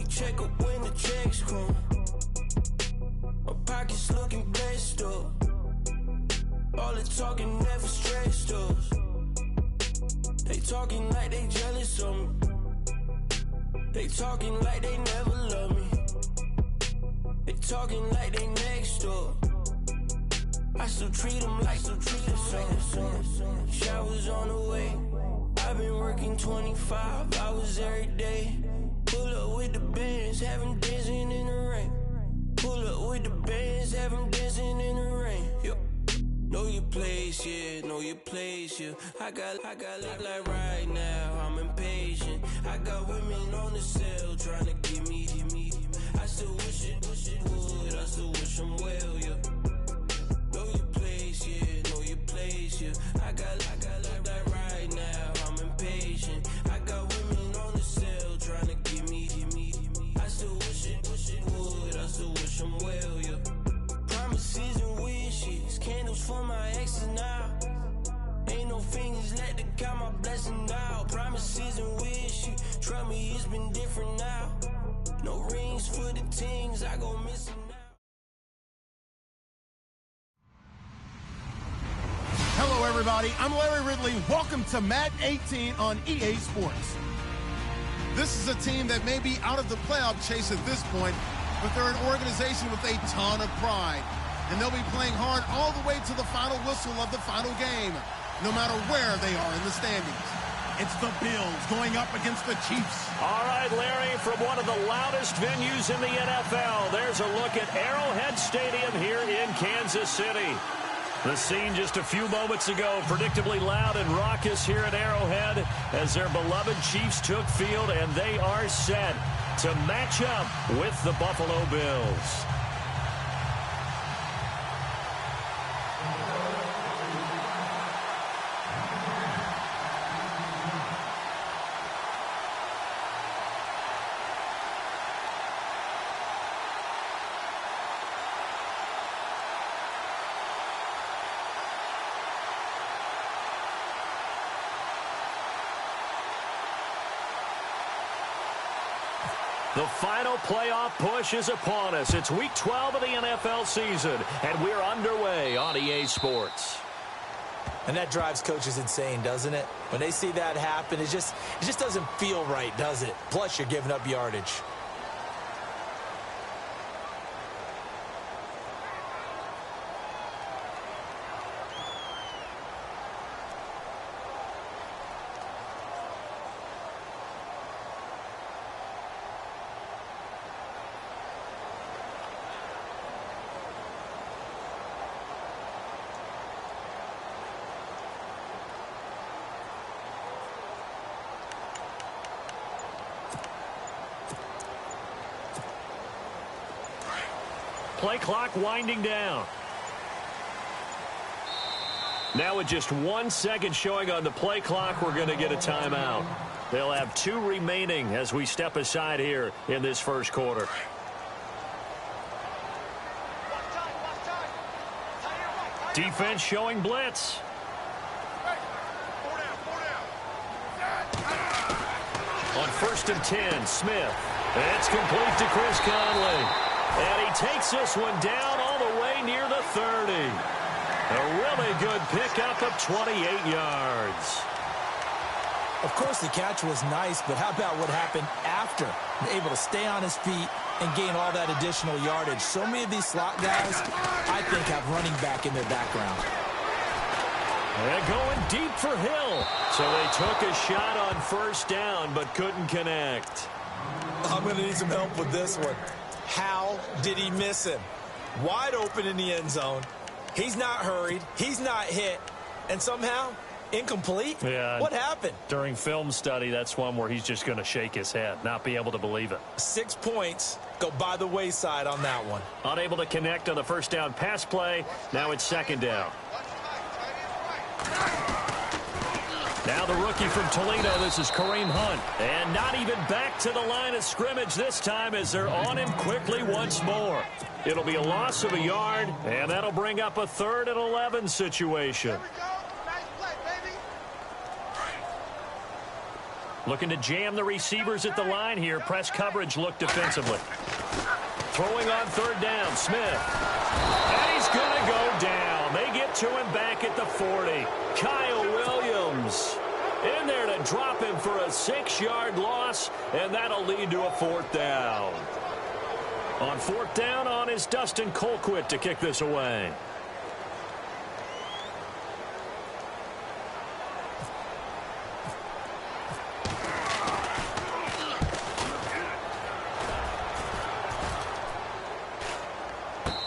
check up when the checks come. My pockets looking blessed up. All the talking never stressed us. They talking like they jealous of me. They talking like they never love me. They talking like they next door. I still treat them like the son. Showers on the way. I've been working 25 hours every day. Pull up with the bands, have them dancing in the rain. Pull up with the bands, have them dancing in the rain. Yo. Know your place, yeah, know your place, yeah. I got look like right now, I'm impatient. I got women on the cell trying to get me. I still wish it would, I still wish them well, yeah. Know your place, yeah, know your place, yeah. I got look like right now, I'm impatient. I got women on the cell trying to get me. I still wish it would, I still wish them well, yeah. Promises and wishes, candles for my exes now. Ain't no fingers let to count my blessing out. Promises and wishes, trust me, it's been different now. No rings for the things I go missing now. Hello, everybody. I'm Larry Ridley. Welcome to Madden 18 on EA Sports. This is a team that may be out of the playoff chase at this point, but they're an organization with a ton of pride. And they'll be playing hard all the way to the final whistle of the final game, no matter where they are in the standings. It's the Bills going up against the Chiefs. All right, Larry, from one of the loudest venues in the NFL, there's a look at Arrowhead Stadium here in Kansas City. The scene just a few moments ago, predictably loud and raucous here at Arrowhead as their beloved Chiefs took field, and they are set to match up with the Buffalo Bills. The final playoff push is upon us. It's Week 12 of the NFL season, and we're underway on EA Sports. And that drives coaches insane, doesn't it? When they see that happen, it just doesn't feel right, does it? Plus, you're giving up yardage. Play clock winding down. Now with just 1 second showing on the play clock, we're going to get a timeout. They'll have 2 remaining as we step aside here in this first quarter. Defense showing blitz. On 1st and 10, Smith. It's complete to Chris Conley. And he takes this one down all the way near the 30. A really good pickup of 28 yards. Of course, the catch was nice, but how about what happened after? Able to stay on his feet and gain all that additional yardage. So many of these slot guys, I think, have running back in their background. And going deep for Hill. So they took a shot on 1st down, but couldn't connect. I'm going to need some help with this one. How did he miss him? Wide open in the end zone. He's not hurried. He's not hit. And somehow, incomplete? Yeah. What happened? During film study, that's one where he's just going to shake his head, not be able to believe it. 6 points go by the wayside on that one. Unable to connect on the 1st down pass play. Now it's 2nd down. Now the rookie from Toledo, this is Kareem Hunt. And not even back to the line of scrimmage this time as they're on him quickly once more. It'll be a loss of a yard, and that'll bring up a 3rd and 11 situation. Looking to jam the receivers at the line here. Press coverage look defensively. Throwing on third down, Smith. And he's going to go down. They get to him back at the 40. Kyle Williams in there to drop him for a 6-yard loss, and that'll lead to a 4th down. On 4th down on is Dustin Colquitt to kick this away.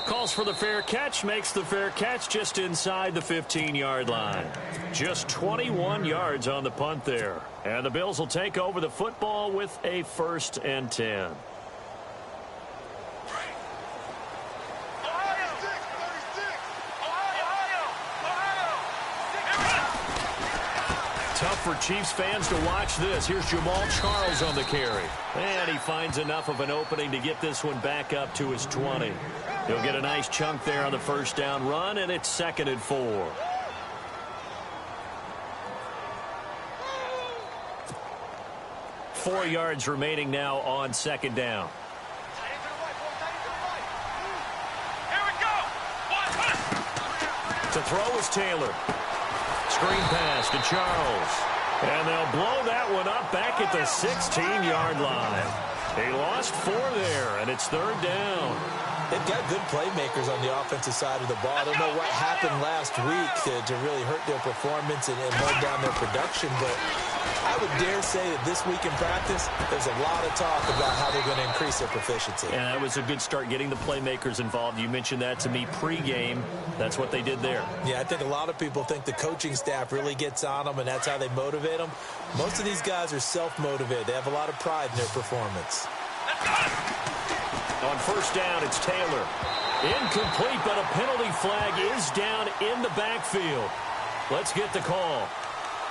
Calls for the fair catch, makes the fair catch just inside the 15-yard line. Just 21 yards on the punt there. And the Bills will take over the football with a 1st and 10. Tough for Chiefs fans to watch this. Here's Jamal Charles on the carry. And he finds enough of an opening to get this one back up to his 20. He'll get a nice chunk there on the 1st down run, and it's 2nd and 4. Four yards remaining now on 2nd down. To throw is Taylor. Screen pass to Charles. And they'll blow that one up back at the 16-yard line. He lost 4 there, and it's 3rd down. They've got good playmakers on the offensive side of the ball. I don't know what happened last week to really hurt their performance and hold down their production, but I would dare say that this week in practice, there's a lot of talk about how they're going to increase their proficiency. And that was a good start, getting the playmakers involved. You mentioned that to me pregame. That's what they did there. Yeah, I think a lot of people think the coaching staff really gets on them, and that's how they motivate them. Most of these guys are self-motivated. They have a lot of pride in their performance. On 1st down, it's Taylor. Incomplete, but a penalty flag is down in the backfield. Let's get the call.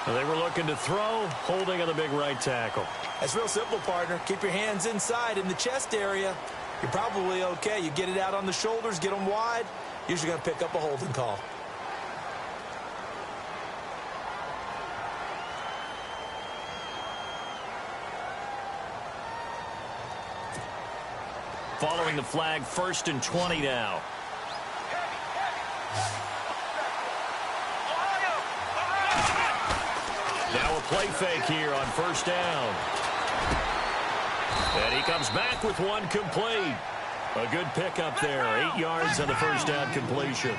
They were looking to throw, holding on the big right tackle. That's real simple, partner. Keep your hands inside in the chest area. You're probably okay. You get it out on the shoulders, get them wide. Usually going to pick up a holding call. Following the flag, 1st and 20 now. Now a play fake here on 1st down. And he comes back with one complete. A good pickup there. 8 yards on the 1st down completion.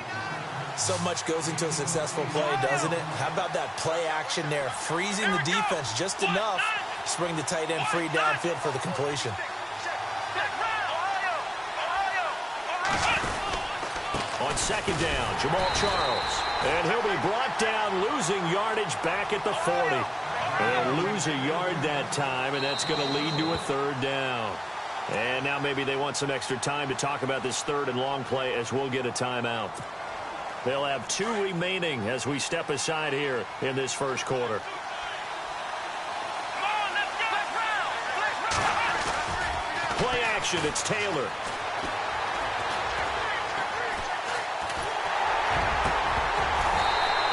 So much goes into a successful play, doesn't it? How about that play action there? Freezing the defense just enough to bring the tight end free downfield for the completion. On 2nd down, Jamal Charles. And he'll be brought down, losing yardage back at the 40. They'll lose a yard that time, and that's going to lead to a 3rd down. And now maybe they want some extra time to talk about this 3rd and long play as we'll get a timeout. They'll have 2 remaining as we step aside here in this 1st quarter. Play action, it's Taylor.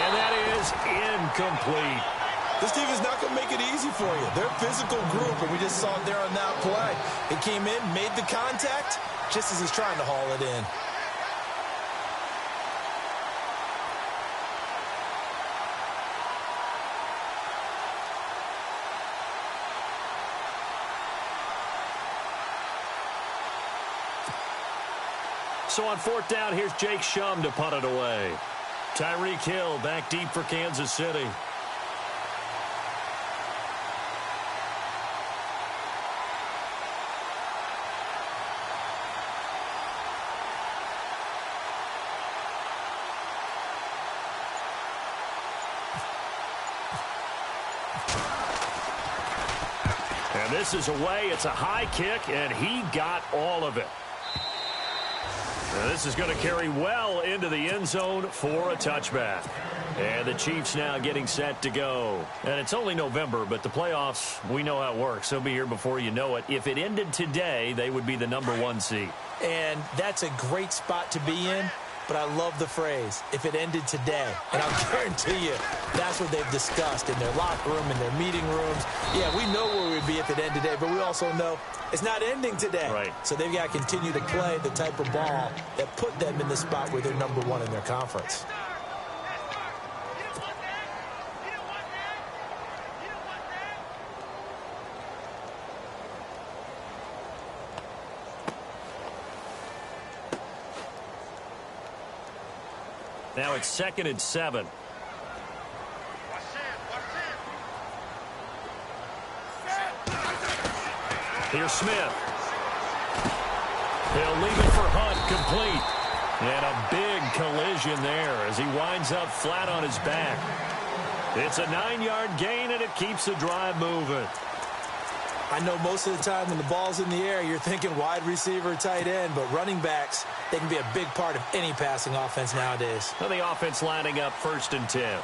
And that is incomplete. This team is not going to make it easy for you. They're a physical group, and we just saw it there on that play. He came in, made the contact, just as he's trying to haul it in. So on 4th down, here's Jake Shum to punt it away. Tyreek Hill back deep for Kansas City. And this is away. It's a high kick, and he got all of it. This is going to carry well into the end zone for a touchback. And the Chiefs now getting set to go. And it's only November, but the playoffs, we know how it works. They'll be here before you know it. If it ended today, they would be the #1 seed. And that's a great spot to be in. but I love the phrase, if it ended today. And I'll guarantee you, that's what they've discussed in their locker room, in their meeting rooms. Yeah, we know where we'd be if it ended today, but we also know it's not ending today. Right. So they've got to continue to play the type of ball that put them in the spot where they're number one in their conference. Now it's 2nd and 7. Here's Smith. He'll leave it for Hunt, complete. And a big collision there as he winds up flat on his back. It's a 9-yard gain, and it keeps the drive moving. I know most of the time when the ball's in the air, you're thinking wide receiver, tight end, but running backs, they can be a big part of any passing offense nowadays. Well, the offense lining up 1st and 10.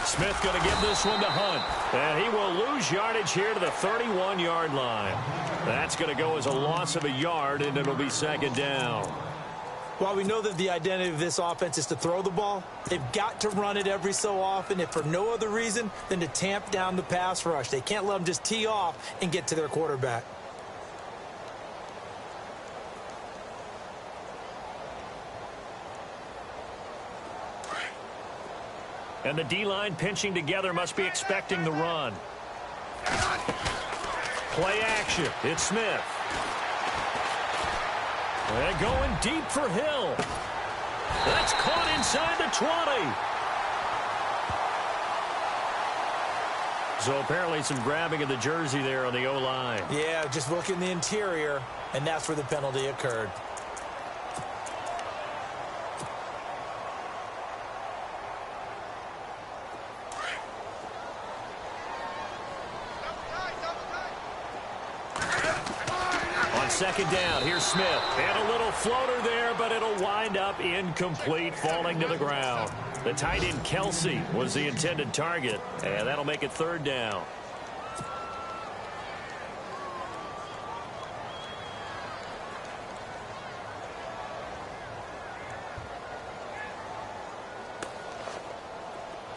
Smith going to give this one to Hunt. And he will lose yardage here to the 31-yard line. That's going to go as a loss of a yard, and it'll be 2nd down. While we know that the identity of this offense is to throw the ball, they've got to run it every so often, if for no other reason than to tamp down the pass rush. They can't let them just tee off and get to their quarterback. And the D-line pinching together must be expecting the run. Play action. It's Smith. And going deep for Hill. That's caught inside the 20. So apparently some grabbing of the jersey there on the O-line. Yeah, just look in the interior, and that's where the penalty occurred. On 2nd down, here's Smith. And a little floater there, but it'll wind up incomplete, falling to the ground. The tight end, Kelsey, was the intended target, and that'll make it 3rd down.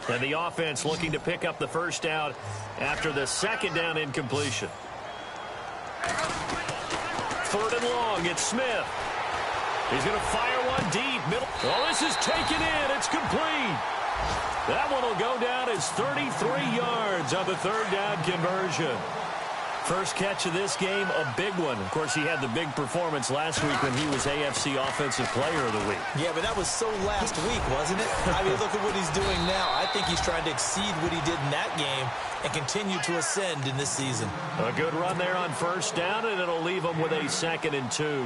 And the offense looking to pick up the 1st down after the 2nd down incompletion. 3rd and long, it's Smith. He's going to fire one deep. Middle. Oh, this is taken in. It's complete. That one will go down as 33 yards on the 3rd down conversion. First catch of this game, a big one. Of course, he had the big performance last week when he was AFC Offensive Player of the Week. Yeah, but that was so last week, wasn't it? I mean, look at what he's doing now. I think he's trying to exceed what he did in that game and continue to ascend in this season. A good run there on 1st down, and it'll leave him with a 2nd and 2.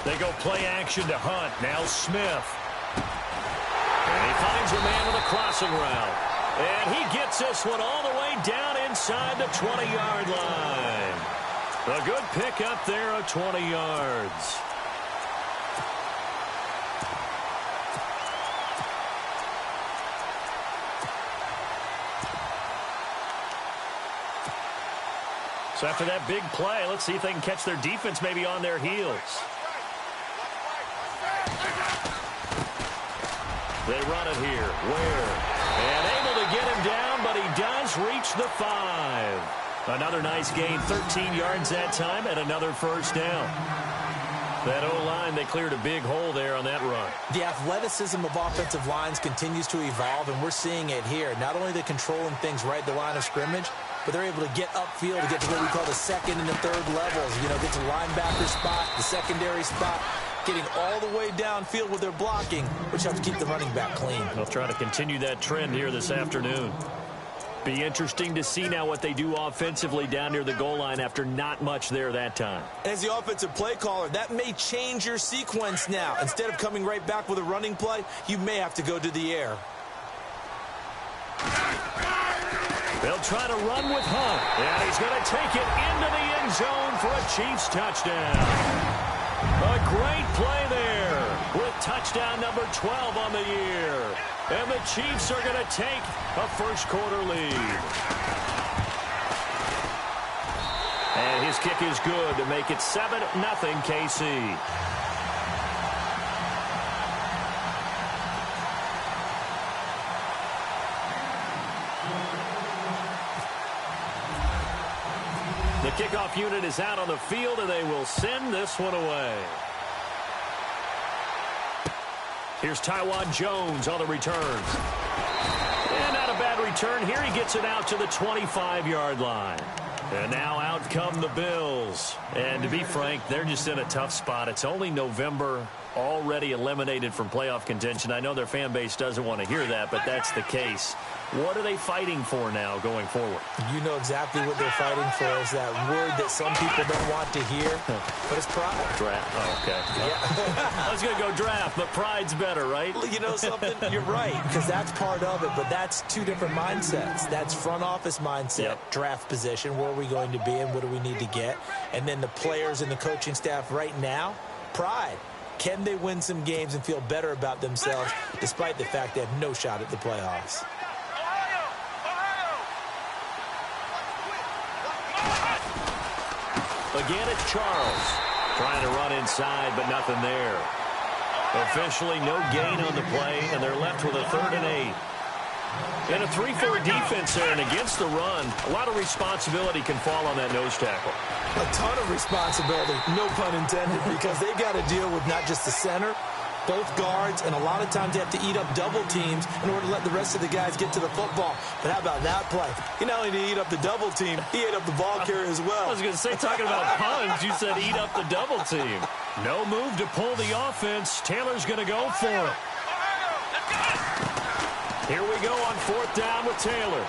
They go play action to Hunt. Now Smith. And he finds a man with a crossing route. And he gets this one all the way down inside the 20-yard line. A good pickup there of 20 yards. So after that big play, let's see if they can catch their defense maybe on their heels. They run it here. Ware. And able to get him down, but he does reach the 5. Another nice gain, 13 yards that time, and another 1st down. That O-line, they cleared a big hole there on that run. The athleticism of offensive lines continues to evolve, and we're seeing it here. Not only they're controlling things right at the line of scrimmage, but they're able to get upfield to get to what we call the 2nd and the 3rd levels. You know, get to linebacker spot, the secondary spot, getting all the way downfield with their blocking, which helps keep the running back clean. They'll try to continue that trend here this afternoon. Be interesting to see now what they do offensively down near the goal line after not much there that time. As the offensive play caller, that may change your sequence now. Instead of coming right back with a running play, you may have to go to the air. They'll try to run with Hunt. And he's going to take it into the end zone for a Chiefs touchdown. A great play there with touchdown number 12 on the year. And the Chiefs are going to take a first-quarter lead. And his kick is good to make it 7-0 KC. The kickoff unit is out on the field, and they will send this one away. Here's Tywan Jones on the returns. And not a bad return here. He gets it out to the 25-yard line. And now out come the Bills. And to be frank, they're just in a tough spot. It's only November, already eliminated from playoff contention. I know their fan base doesn't want to hear that, but that's the case. What are they fighting for now going forward? You know exactly what they're fighting for is that word that some people don't want to hear, but it's pride. Draft. Oh, okay. Yeah. I was going to go draft, but pride's better, right? You know something? You're right, because that's part of it, but that's two different mindsets. That's front office mindset, draft position, where are we going to be and what do we need to get? And then the players and the coaching staff right now, pride. Can they win some games and feel better about themselves despite the fact they have no shot at the playoffs? Again, it's Charles. Trying to run inside, but nothing there. Officially, no gain on the play, and they're left with a 3rd and 8. In a 3-4 defense there, and against the run, a lot of responsibility can fall on that nose tackle. A ton of responsibility, no pun intended, because they've got to deal with not just the center, both guards, and a lot of times they have to eat up double teams in order to let the rest of the guys get to the football. But how about that play? He not only did he eat up the double team, he ate up the ball carrier as well. I was going to say, talking about puns, you said eat up the double team. No move to pull the offense. Taylor's going to go for it. Here we go on 4th down with Taylor.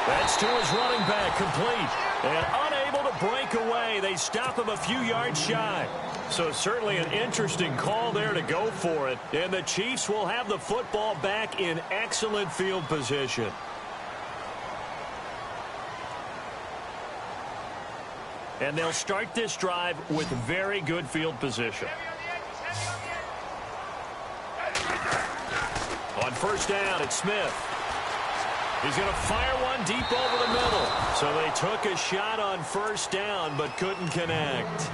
That's to his running back, complete. And unable to break away. They stop him a few yards shy. So certainly an interesting call there to go for it. And the Chiefs will have the football back in excellent field position. And they'll start this drive with very good field position. On 1st down, it's Smith. He's going to fire one deep over the middle. So they took a shot on 1st down, but couldn't connect.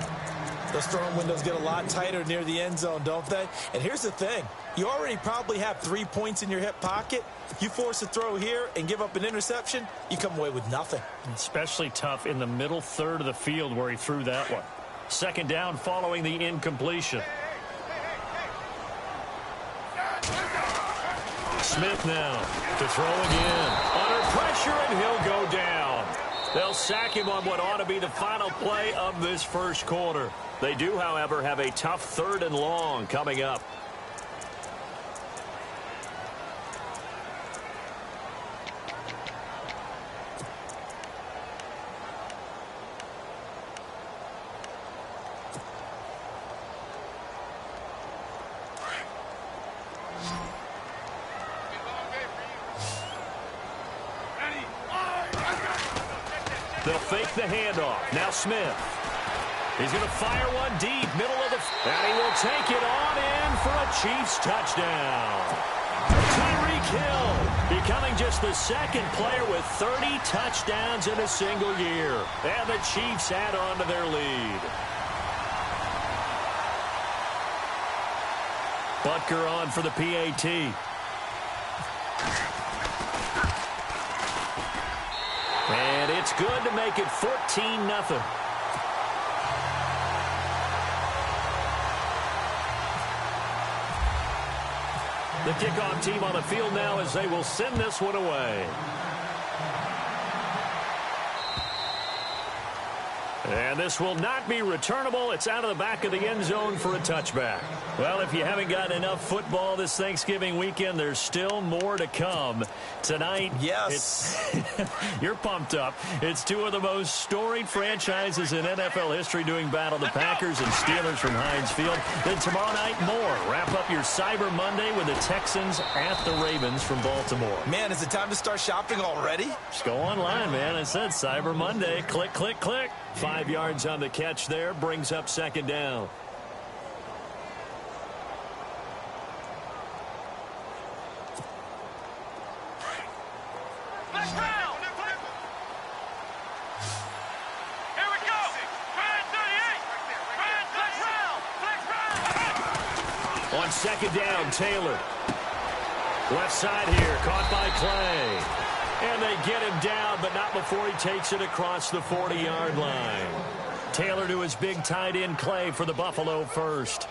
Those throwing windows get a lot tighter near the end zone, don't they? And here's the thing. You already probably have 3 points in your hip pocket. You force a throw here and give up an interception, you come away with nothing. Especially tough in the middle 3rd of the field where he threw that one. 2nd down following the incompletion. Smith now to throw again. Under pressure, and he'll go down. They'll sack him on what ought to be the final play of this 1st quarter. They do, however, have a tough 3rd and long coming up. They'll fake the handoff. Now Smith. He's going to fire one deep, middle of the... And he will take it on in for a Chiefs touchdown. Tyreek Hill becoming just the 2nd player with 30 touchdowns in a single year. And the Chiefs add on to their lead. Butker on for the PAT. And it's good to make it 14-0. The kickoff team on the field now as they will send this one away. And this will not be returnable. It's out of the back of the end zone for a touchback. Well, if you haven't gotten enough football this Thanksgiving weekend, there's still more to come. Tonight, yes, you're pumped up. It's two of the most storied franchises in NFL history doing battle, the Packers and Steelers from Heinz Field. Then tomorrow night, more. Wrap up your Cyber Monday with the Texans at the Ravens from Baltimore. Man, is it time to start shopping already? Just go online, man. I said Cyber Monday. Click, click, click. 5 yards on the catch there. Brings up second down. On second down, Taylor. Left side here, caught by Clay. And they get him down, but not before he takes it across the 40-yard line. Taylor to his big tight end, Clay, for the Buffalo first.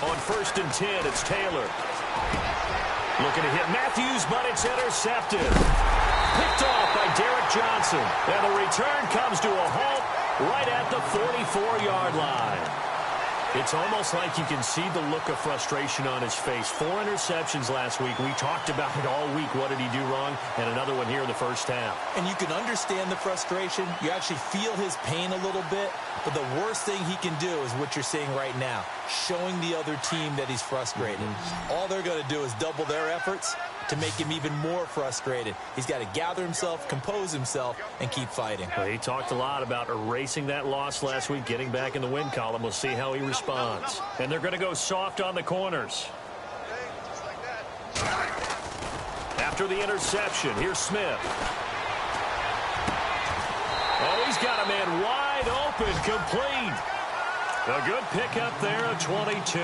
On 1st and 10, it's Taylor. Looking to hit Matthews, but it's intercepted. Picked off by Derek Johnson. And the return comes to a halt right at the 44-yard line. It's almost like you can see the look of frustration on his face. 4 interceptions last week. We talked about it all week. What did he do wrong? And another one here in the first half. And you can understand the frustration. You actually feel his pain a little bit. But the worst thing he can do is what you're seeing right now, showing the other team that he's frustrated. All they're going to do is double their efforts to make him even more frustrated. He's got to gather himself, compose himself, and keep fighting. Well, he talked a lot about erasing that loss last week, getting back in the win column. We'll see how he responds. And they're going to go soft on the corners. After the interception, here's Smith. Oh, he's got a man wide open, complete. A good pickup there of 22.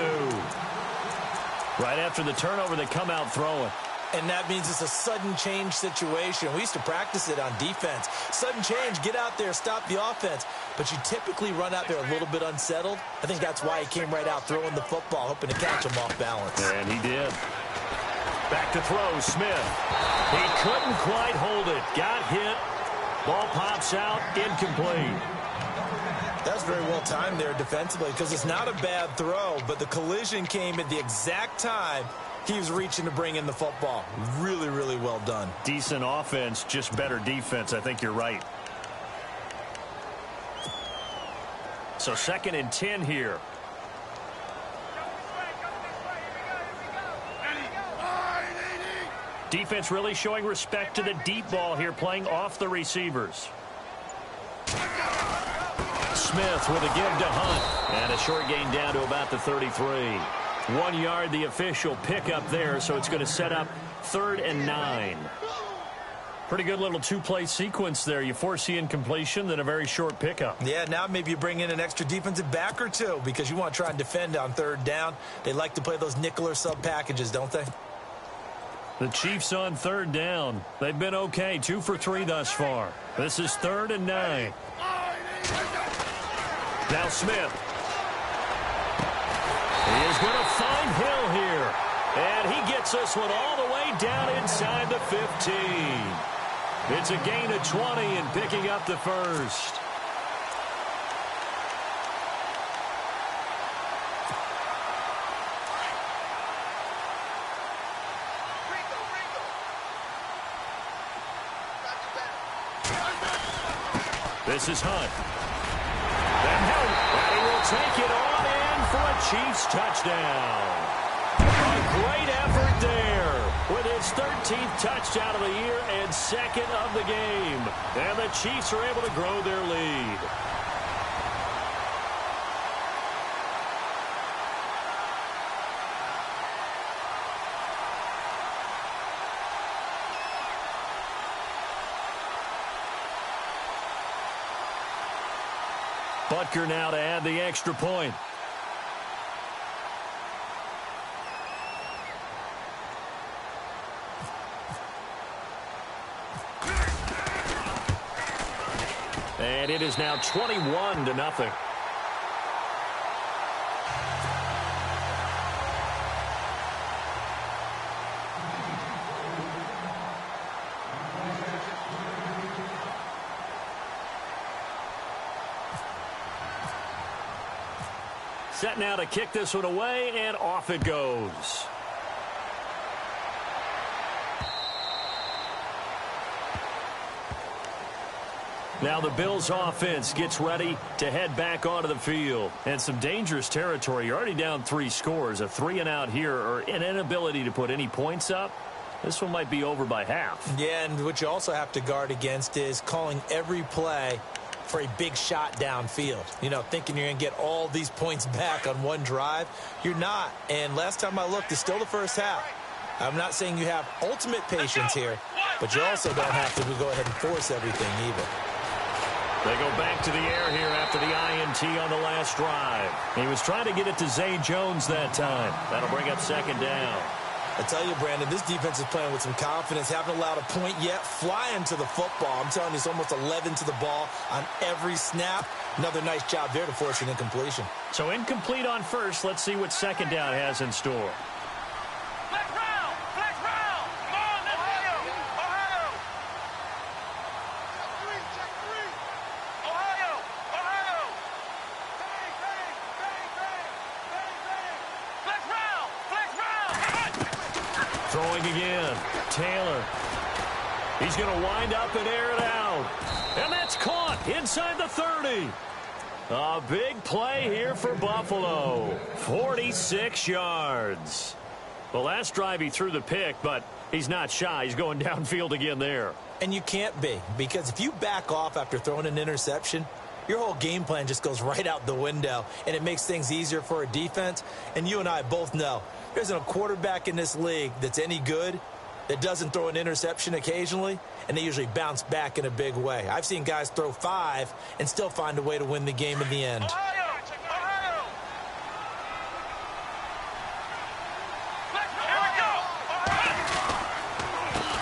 Right after the turnover, they come out throwing. And that means it's a sudden change situation. We used to practice it on defense. Sudden change, get out there, stop the offense. But you typically run out there a little bit unsettled. I think that's why he came right out throwing the football, hoping to catch him off balance. And he did. Back to throw, Smith. He couldn't quite hold it. Got hit. Ball pops out, incomplete. That's very well timed there defensively because it's not a bad throw, but the collision came at the exact time he was reaching to bring in the football. Really, really well done. Decent offense, just better defense. I think you're right. So 2nd and 10 here. Defense really showing respect to the deep ball here, playing off the receivers. Smith with a give to Hunt. And a short gain down to about the 33. 1 yard, the official pickup there, so it's going to set up 3rd and 9. Pretty good little two-play sequence there. You force the incompletion, then a very short pickup. Yeah, now maybe you bring in an extra defensive back or two because you want to try and defend on 3rd down. They like to play those nickel or sub packages, don't they? The Chiefs on 3rd down. They've been okay, 2 for 3 thus far. This is 3rd and 9. Now Smith. He is going to find Hill here. And he gets this one all the way down inside the 15. It's a gain of 20 and picking up the first. This is Hunt. And he will take it on in for a Chiefs touchdown. A great effort there with his 13th touchdown of the year and 2nd of the game. And the Chiefs are able to grow their lead. Butker now to add the extra point. And it is now 21-0. Set now to kick this one away, and off it goes. Now the Bills offense gets ready to head back onto the field. And some dangerous territory. You're already down 3 scores. A 3-and-out here, or an inability to put any points up. This one might be over by half. Yeah, and what you also have to guard against is calling every play for a big shot downfield. You know, thinking you're going to get all these points back on one drive. You're not. And last time I looked, it's still the first half. I'm not saying you have ultimate patience here, but you also don't have to go ahead and force everything either. They go back to the air here after the INT on the last drive. He was trying to get it to Zay Jones that time. That'll bring up second down. I tell you, Brandon, this defense is playing with some confidence. Haven't allowed a point yet. Flying to the football. I'm telling you, it's almost 11 to the ball on every snap. Another nice job there to force an incompletion. So incomplete on first. Let's see what second down has in store. Throwing again. Taylor. He's going to wind up and air it out. And that's caught inside the 30. A big play here for Buffalo. 46 yards. Well, last drive he threw the pick, but he's not shy. He's going downfield again there. And you can't be, because if you back off after throwing an interception, your whole game plan just goes right out the window, and it makes things easier for a defense. And you and I both know there isn't a quarterback in this league that's any good that doesn't throw an interception occasionally, and they usually bounce back in a big way. I've seen guys throw 5 and still find a way to win the game in the end.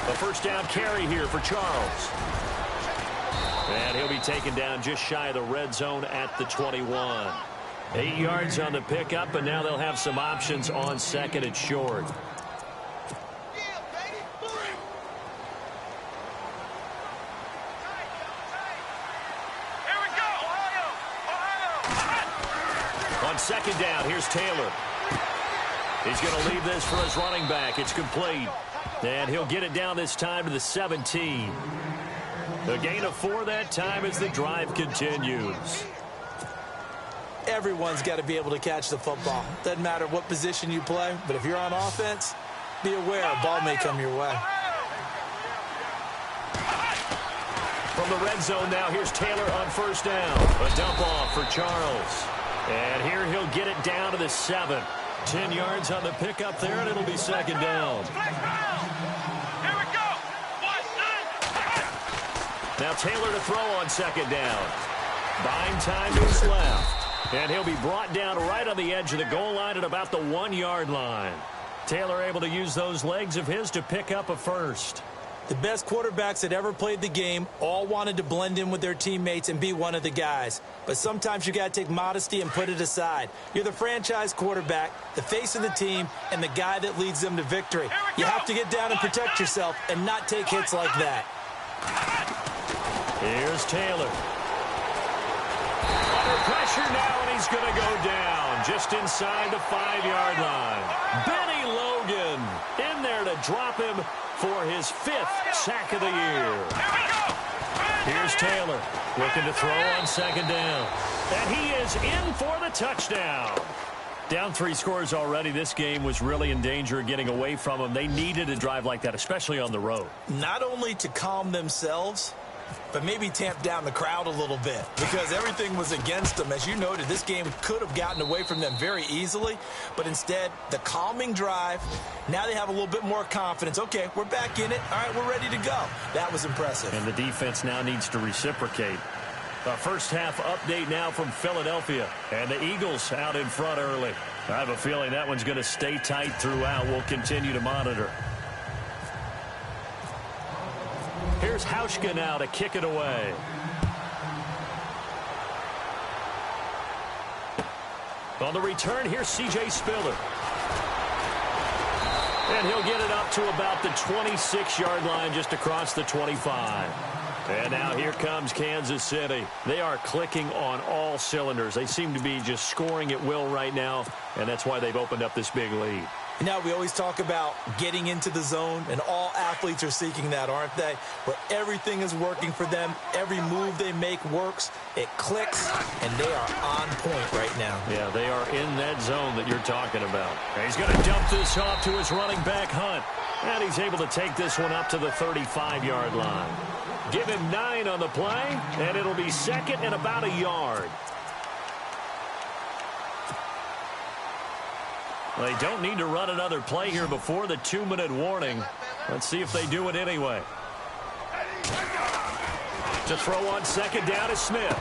A first down carry here for Charles. And he'll be taken down just shy of the red zone at the 21. 8 yards on the pickup, and now they'll have some options on second and short. On second down, here's Taylor. He's going to leave this for his running back. It's complete. And he'll get it down this time to the 17. A gain of 4 that time as the drive continues. Everyone's got to be able to catch the football. Doesn't matter what position you play, but if you're on offense, be aware a ball may come your way. From the red zone now, here's Taylor on first down. A dump off for Charles. And here he'll get it down to the 7. 10 yards on the pickup there, and it'll be second down. Now Taylor to throw on second down. Buying time is left. And he'll be brought down right on the edge of the goal line at about the 1-yard line. Taylor able to use those legs of his to pick up a first. The best quarterbacks that ever played the game all wanted to blend in with their teammates and be one of the guys. But sometimes you got to take modesty and put it aside. You're the franchise quarterback, the face of the team, and the guy that leads them to victory. You have to get down and protect yourself and not take hits like that. Here's Taylor. Under pressure now, and he's going to go down just inside the 5-yard line. Benny Logan in there to drop him for his 5th sack of the year. Here's Taylor looking to throw on second down. And he is in for the touchdown. Down 3 scores already. This game was really in danger of getting away from them. They needed a drive like that, especially on the road. Not only to calm themselves, but maybe tamp down the crowd a little bit, because everything was against them. As you noted, this game could have gotten away from them very easily, but instead, the calming drive, now they have a little bit more confidence. Okay, we're back in it. All right, we're ready to go. That was impressive. And the defense now needs to reciprocate. A first half update now from Philadelphia, and the Eagles out in front early. I have a feeling that one's going to stay tight throughout. We'll continue to monitor. Here's Hauschka now to kick it away. On the return, here's C.J. Spiller. And he'll get it up to about the 26-yard line, just across the 25. And now here comes Kansas City. They are clicking on all cylinders. They seem to be just scoring at will right now, and that's why they've opened up this big lead. Now, we always talk about getting into the zone, and all athletes are seeking that, aren't they? Where everything is working for them. Every move they make works. It clicks, and they are on point right now. Yeah, they are in that zone that you're talking about. And he's going to dump this off to his running back, Hunt. And he's able to take this one up to the 35-yard line. Give him 9 on the play, and it'll be second and about a yard. They don't need to run another play here before the 2-minute warning. Let's see if they do it anyway. To throw on second down is Smith.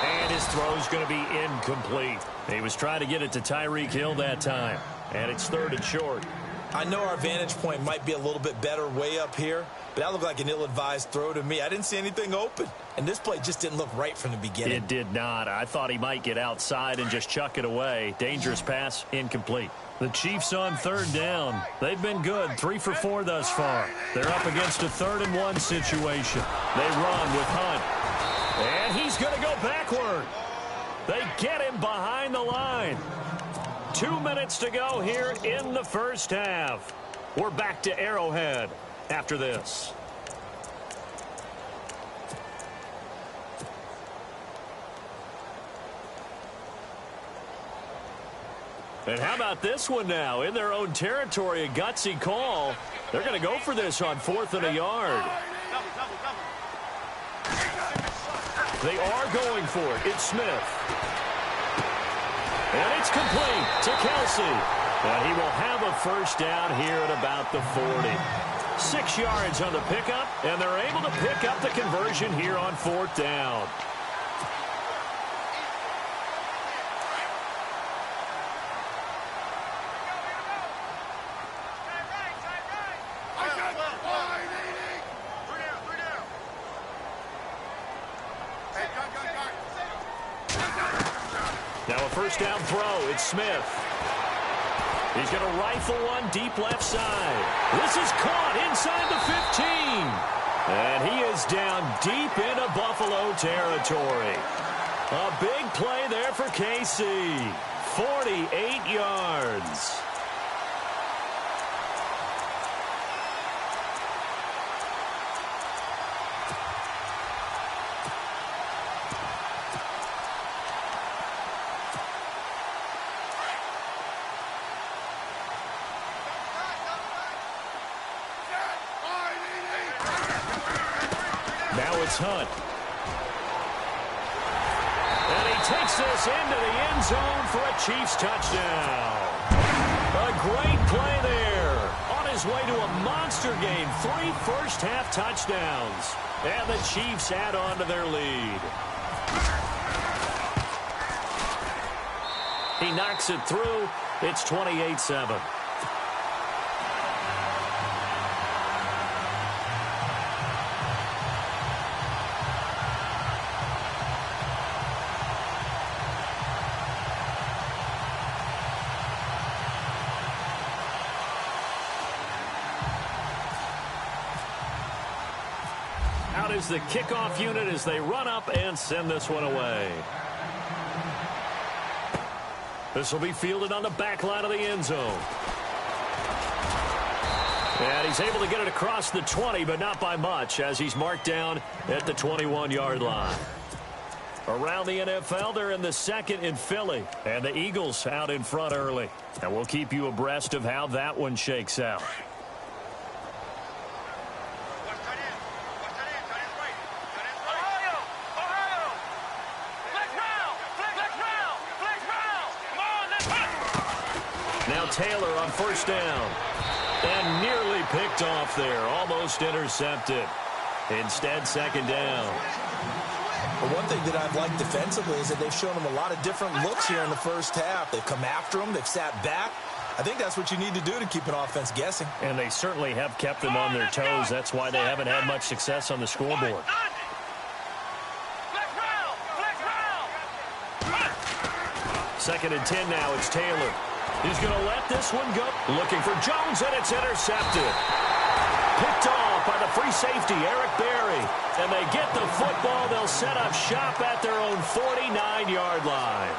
And his throw's going to be incomplete. He was trying to get it to Tyreek Hill that time. And it's 3rd and short. I know our vantage point might be a little bit better way up here, but that looked like an ill-advised throw to me. I didn't see anything open, and this play just didn't look right from the beginning. It did not. I thought he might get outside and just chuck it away. Dangerous pass, incomplete. The Chiefs on 3rd down. They've been good, 3 for 4 thus far. They're up against a 3rd and 1 situation. They run with Hunt, and he's going to go backward. They get him behind the line. 2 minutes to go here in the first half. We're back to Arrowhead after this. And how about this one now? In their own territory, a gutsy call. They're going to go for this on 4th and a yard. They are going for it. It's Smith. And it's complete to Kelsey. And he will have a first down here at about the 40. 6 yards on the pickup, and they're able to pick up the conversion here on 4th down. Now a first down throw. It's Smith. He's going to rifle one deep left side. This is caught inside the 15. And he is down deep into Buffalo territory. A big play there for KC. 48 yards. Now it's Hunt. And he takes this into the end zone for a Chiefs touchdown. A great play there. On his way to a monster game. 3 first-half touchdowns. And the Chiefs add on to their lead. He knocks it through. It's 28-7. Out is the kickoff unit as they run up and send this one away. This will be fielded on the back line of the end zone. And he's able to get it across the 20, but not by much, as he's marked down at the 21-yard line. Around the NFL, they're in the 2nd in Philly, and the Eagles out in front early. And we'll keep you abreast of how that one shakes out. Now Taylor on first down. And nearly picked off there. Almost intercepted. Instead, 2nd down. But one thing that I've liked defensively is that they've shown them a lot of different looks here in the first half. They've come after them. They've sat back. I think that's what you need to do to keep an offense guessing. And they certainly have kept them on their toes. That's why they haven't had much success on the scoreboard. 2nd and 10 now. It's Taylor. He's going to let this one go. Looking for Jones, and it's intercepted. Picked off by the free safety, Eric Berry. And they get the football. They'll set up shop at their own 49-yard line.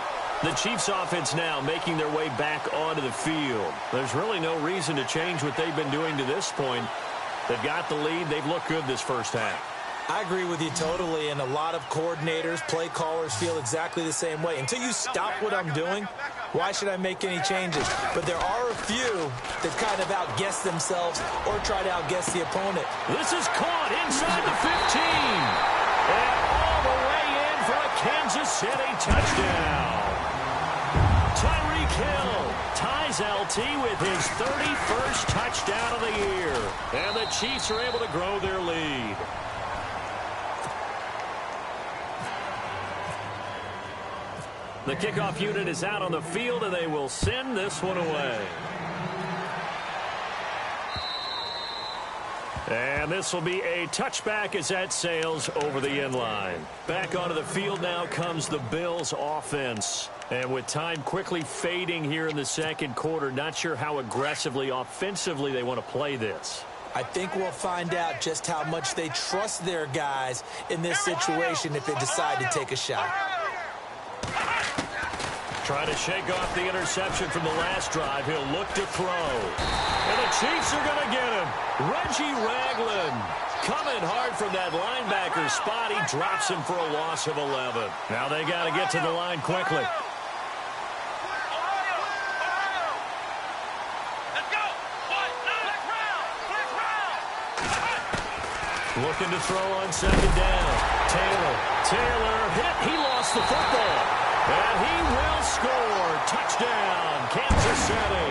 The Chiefs offense now making their way back onto the field. There's really no reason to change what they've been doing to this point. They've got the lead. They've looked good this first half. I agree with you totally, and a lot of coordinators, play callers feel exactly the same way. Until you stop what I'm doing, why should I make any changes? But there are a few that kind of outguess themselves or try to outguess the opponent. This is caught inside the 15. And all the way in for a Kansas City touchdown. Tyreek Hill ties LT with his 31st touchdown of the year. And the Chiefs are able to grow their lead. The kickoff unit is out on the field, and they will send this one away. And this will be a touchback as that sails over the end line. Back onto the field now comes the Bills offense. And with time quickly fading here in the second quarter, not sure how aggressively, offensively they want to play this. I think we'll find out just how much they trust their guys in this situation if they decide to take a shot. Trying to shake off the interception from the last drive. He'll look to throw. And the Chiefs are going to get him. Reggie Ragland coming hard from that linebacker spot. He drops him for a loss of 11. Now they got to get to the line quickly. Looking to throw on 2nd down. Taylor hit. He lost the football. And he will score. Touchdown, Kansas City.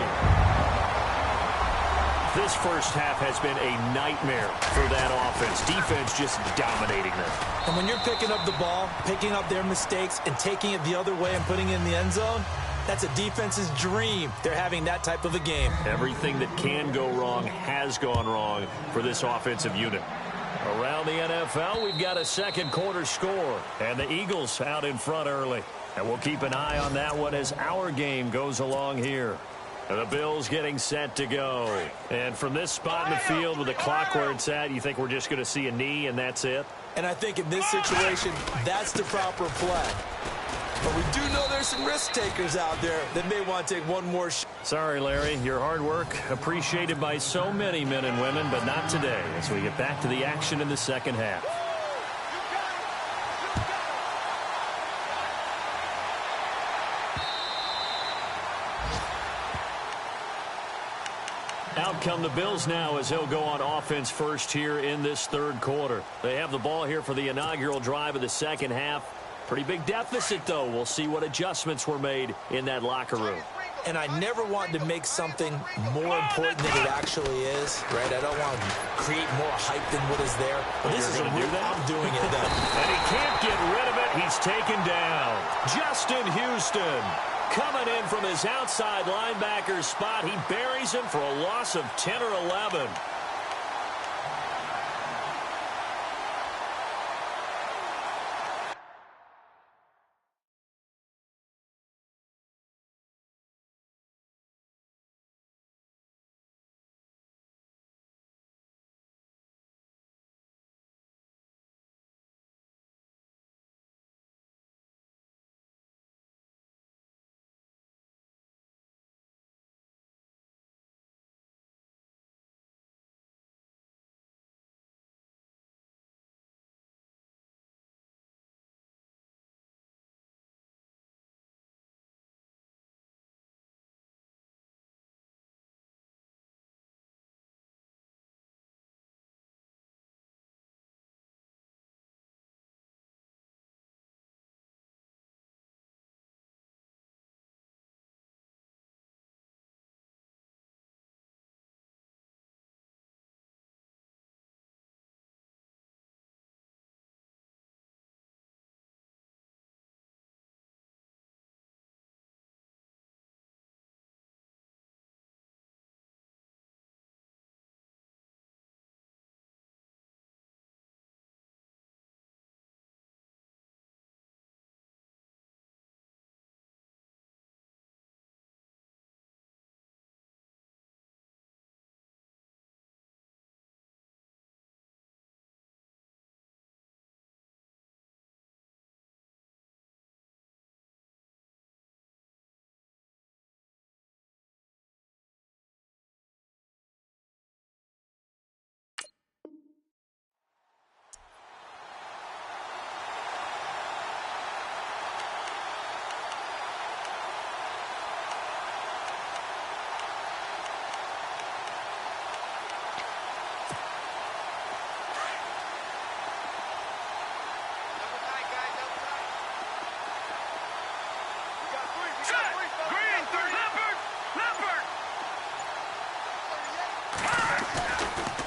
This first half has been a nightmare for that offense. Defense just dominating them. And when you're picking up the ball, picking up their mistakes, and taking it the other way and putting it in the end zone, that's a defense's dream. They're having that type of a game. Everything that can go wrong has gone wrong for this offensive unit. Around the NFL, we've got a second quarter score. And the Eagles out in front early. And we'll keep an eye on that one as our game goes along here. And the Bills getting set to go. And from this spot in the field with the clock where it's at, you think we're just going to see a knee and that's it? And I think in this situation, that's the proper play. But we do know there's some risk takers out there that may want to take one more shot. Sorry, Larry. Your hard work appreciated by so many men and women, but not today as we get back to the action in the second half. Out come the Bills now as they'll go on offense first here in this third quarter. They have the ball here for the inaugural drive of the second half. Pretty big deficit, though. We'll see what adjustments were made in that locker room. And I never want to make something more important than it actually is, right? I don't want to create more hype than what is there. But this is I'm doing it, though. And he can't get rid of it. He's taken down. Justin Houston coming in from his outside linebacker spot. He buries him for a loss of 10 or 11.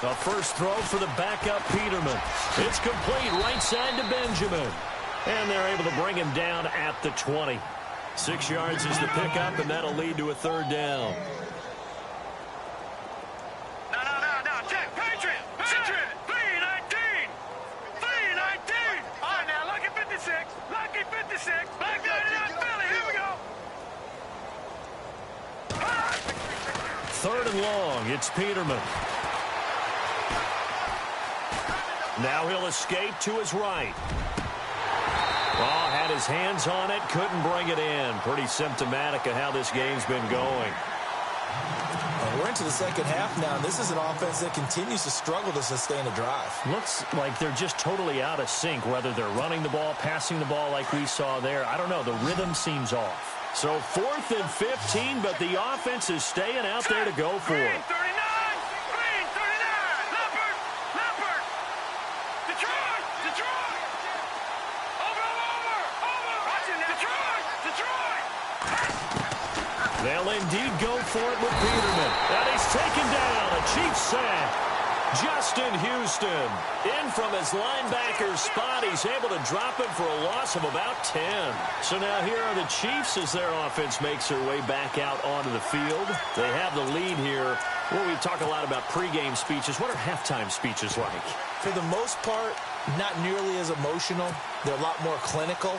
A first throw for the backup Peterman. It's complete right side to Benjamin. And they're able to bring him down at the 20. 6 yards is the pickup, and that'll lead to a third down. No. Check. Patriot. 319. 319. All right, now, lucky 56. Lucky 56. Black 99 Philly. Here we go. Third and long. It's Peterman. Now he'll escape to his right. Had his hands on it, couldn't bring it in. Pretty symptomatic of how this game's been going. We're into the second half now. This is an offense that continues to struggle to sustain a drive. Looks like they're just totally out of sync, whether they're running the ball, passing the ball like we saw there. I don't know. The rhythm seems off. So 4th and 15, but the offense is staying out there to go for it. They'll indeed go for it with Peterman. And he's taken down. A Chiefs sack. Justin Houston in from his linebacker spot. He's able to drop it for a loss of about 10. So now here are the Chiefs as their offense makes their way back out onto the field. They have the lead here. Where we talk a lot about pregame speeches. What are halftime speeches like? For the most part, not nearly as emotional. They're a lot more clinical.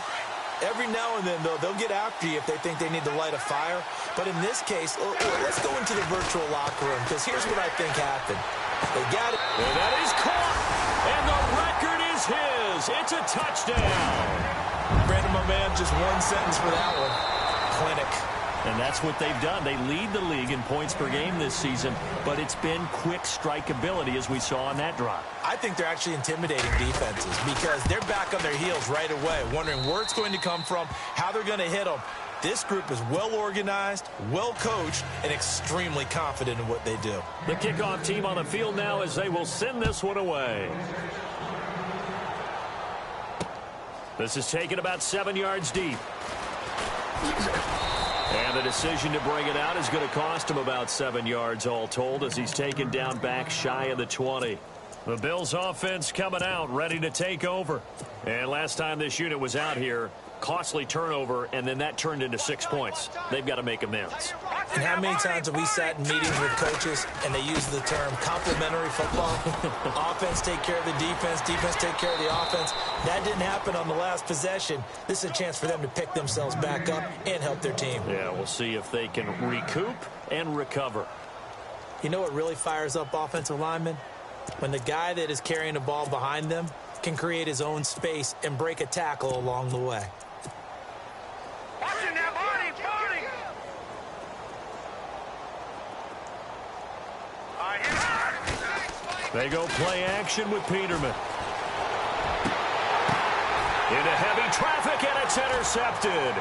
Every now and then, though, they'll get after you if they think they need to light a fire. But in this case, let's go into the virtual locker room, because here's what I think happened. They got it. And that is caught. And the record is his. It's a touchdown. Brandon, my man, just one sentence for that one. Clinic. And that's what they've done. They lead the league in points per game this season, but it's been quick strike ability as we saw on that drive. I think they're actually intimidating defenses because they're back on their heels right away, wondering where it's going to come from, how they're going to hit them. This group is well organized, well coached, and extremely confident in what they do. The kickoff team on the field now as they will send this one away. This is taken about 7 yards deep. And the decision to bring it out is going to cost him about 7 yards all told as he's taken down back shy of the 20. The Bills offense coming out ready to take over. And last time this unit was out here, costly turnover, and then that turned into 6 points. They've got to make amends. And how many times have we sat in meetings with coaches and they use the term complementary football? Offense take care of the defense, defense take care of the offense. That didn't happen on the last possession. This is a chance for them to pick themselves back up and help their team. Yeah, we'll see if they can recoup and recover. You know what really fires up offensive linemen? When the guy that is carrying the ball behind them can create his own space and break a tackle along the way. Watching that body. They go play action with Peterman. Into heavy traffic, and it's intercepted.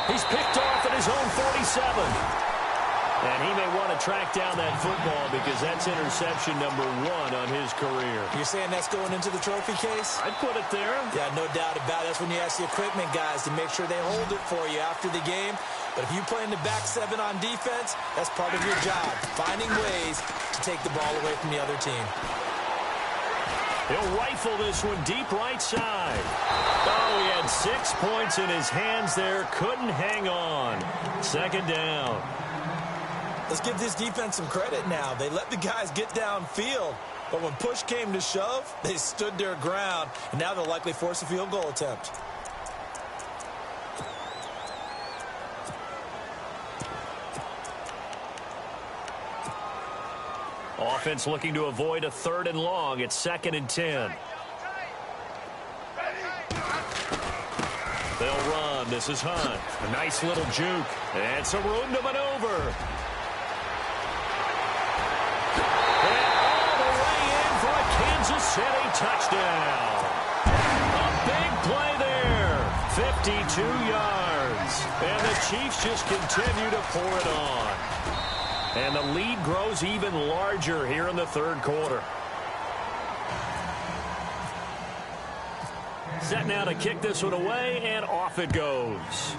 He's picked off at his own 47. And he may want to track down that football because that's interception number 1 on his career. You're saying that's going into the trophy case? I'd put it there. Yeah, no doubt about it. That's when you ask the equipment guys to make sure they hold it for you after the game. But if you play in the back 7 on defense, that's part of your job, finding ways to take the ball away from the other team. He'll rifle this one deep right side. Oh, he had 6 points in his hands there. Couldn't hang on. Second down. Let's give this defense some credit now. They let the guys get downfield, but when push came to shove, they stood their ground, and now they'll likely force a field goal attempt. Offense looking to avoid a 3rd and long. It's 2nd and 10. They'll run. This is Hunt. A nice little juke. And some room to maneuver. Kansas City touchdown. A big play there. 52 yards. And the Chiefs just continue to pour it on. And the lead grows even larger here in the 3rd quarter. Set now to kick this one away, and off it goes.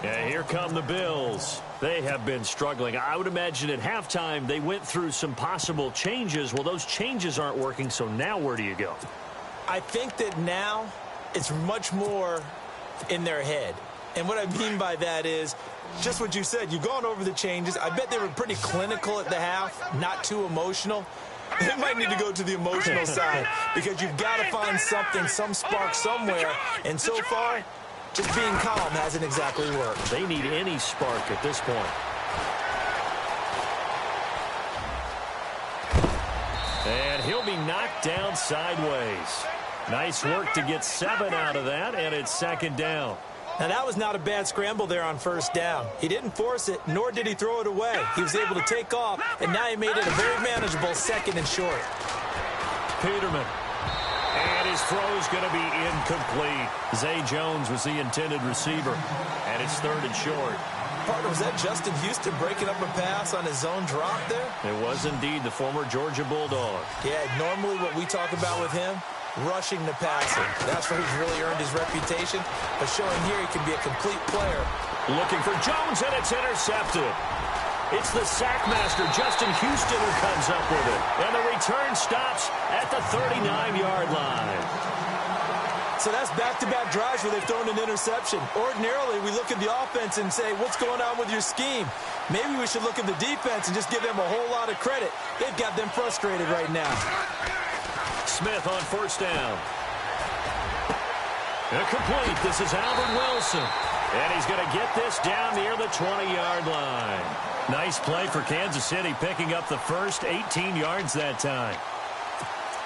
Yeah, here come the Bills. They have been struggling. I would imagine at halftime they went through some possible changes. Well, those changes aren't working, so now where do you go? I think that now it's much more in their head. And what I mean by that is just what you said. You've gone over the changes. I bet they were pretty clinical at the half, not too emotional. They might need to go to the emotional side because you've got to find something, some spark somewhere. And so far, just being calm hasn't exactly worked. They need any spark at this point. And he'll be knocked down sideways. Nice work to get 7 out of that, and it's second down. Now, that was not a bad scramble there on first down. He didn't force it, nor did he throw it away. He was able to take off, and now he made it a very manageable second and short. Peterman. And his throw is going to be incomplete. Zay Jones was the intended receiver, and it's third and short. Partner, was that Justin Houston breaking up a pass on his own drop there? It was indeed the former Georgia Bulldog. Yeah, normally what we talk about with him, rushing the passer. That's where he's really earned his reputation. But showing here he can be a complete player. Looking for Jones, and it's intercepted. It's the sackmaster, Justin Houston, who comes up with it. And the return stops at the 39-yard line. So that's back-to-back drives where they've thrown an interception. Ordinarily, we look at the offense and say, what's going on with your scheme? Maybe we should look at the defense and just give them a whole lot of credit. They've got them frustrated right now. Smith on first down. Incomplete. This is Albert Wilson. And he's going to get this down near the 20-yard line. Nice play for Kansas City, picking up the first 18 yards that time.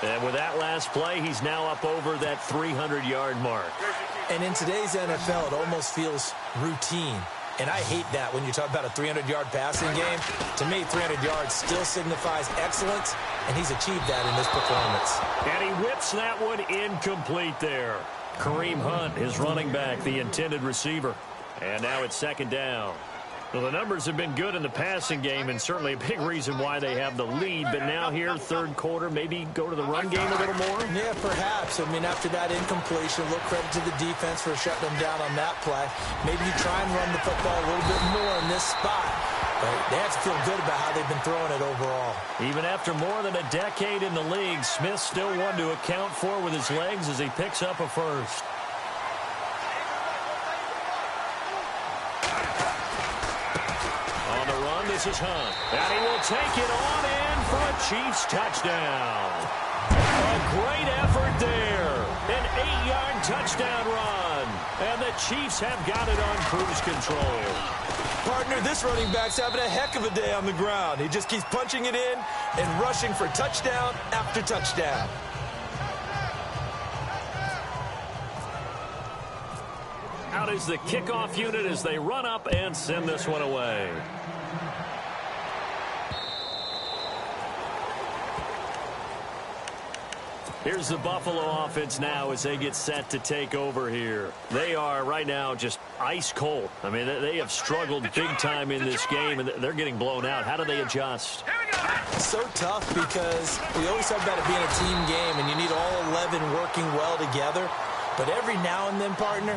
And with that last play, he's now up over that 300-yard mark. And in today's NFL, it almost feels routine. And I hate that when you talk about a 300-yard passing game. To me, 300 yards still signifies excellence, and he's achieved that in this performance. And he whips that one incomplete there. Kareem Hunt, his running back, the intended receiver. And now it's second down. Well, the numbers have been good in the passing game, and certainly a big reason why they have the lead. But now here, third quarter, maybe go to the run game a little more? Yeah, perhaps. I mean, after that incompletion, a little credit to the defense for shutting them down on that play. Maybe you try and run the football a little bit more in this spot. But they have to feel good about how they've been throwing it overall. Even after more than a decade in the league, Smith still one to account for with his legs as he picks up a first. This is Hunt, and he will take it on in for a Chiefs touchdown. A great effort there. An 8-yard touchdown run, and the Chiefs have got it on cruise control. Partner, this running back's having a heck of a day on the ground. He just keeps punching it in and rushing for touchdown after touchdown. Out is the kickoff unit as they run up and send this one away. Here's the Buffalo offense now as they get set to take over here. They are right now just ice cold. I mean, they have struggled big time in this game, and they're getting blown out. How do they adjust? It's so tough because we always talk about it being a team game, and you need all 11 working well together. But every now and then, partner,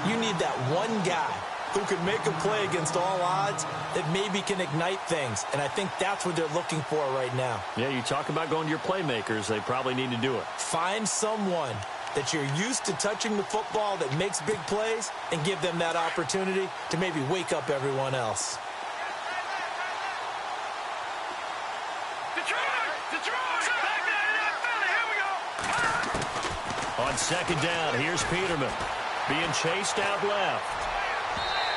you need that one guy who can make a play against all odds that maybe can ignite things. And I think that's what they're looking for right now. Yeah, you talk about going to your playmakers. They probably need to do it. Find someone that you're used to touching the football that makes big plays and give them that opportunity to maybe wake up everyone else. On second down, here's Peterman being chased out left.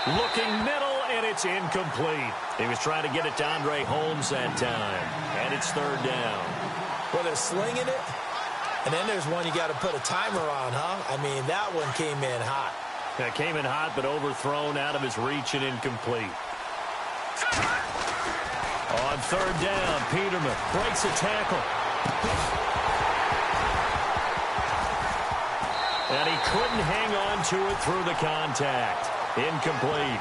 Looking middle, and it's incomplete. He was trying to get it to Andre Holmes that time, and it's third down. Well, they're slinging it, and then there's one you got to put a timer on, huh? I mean, that one came in hot. It came in hot, but overthrown out of his reach and incomplete. On third down, Peterman breaks a tackle. And he couldn't hang on to it through the contact. Incomplete.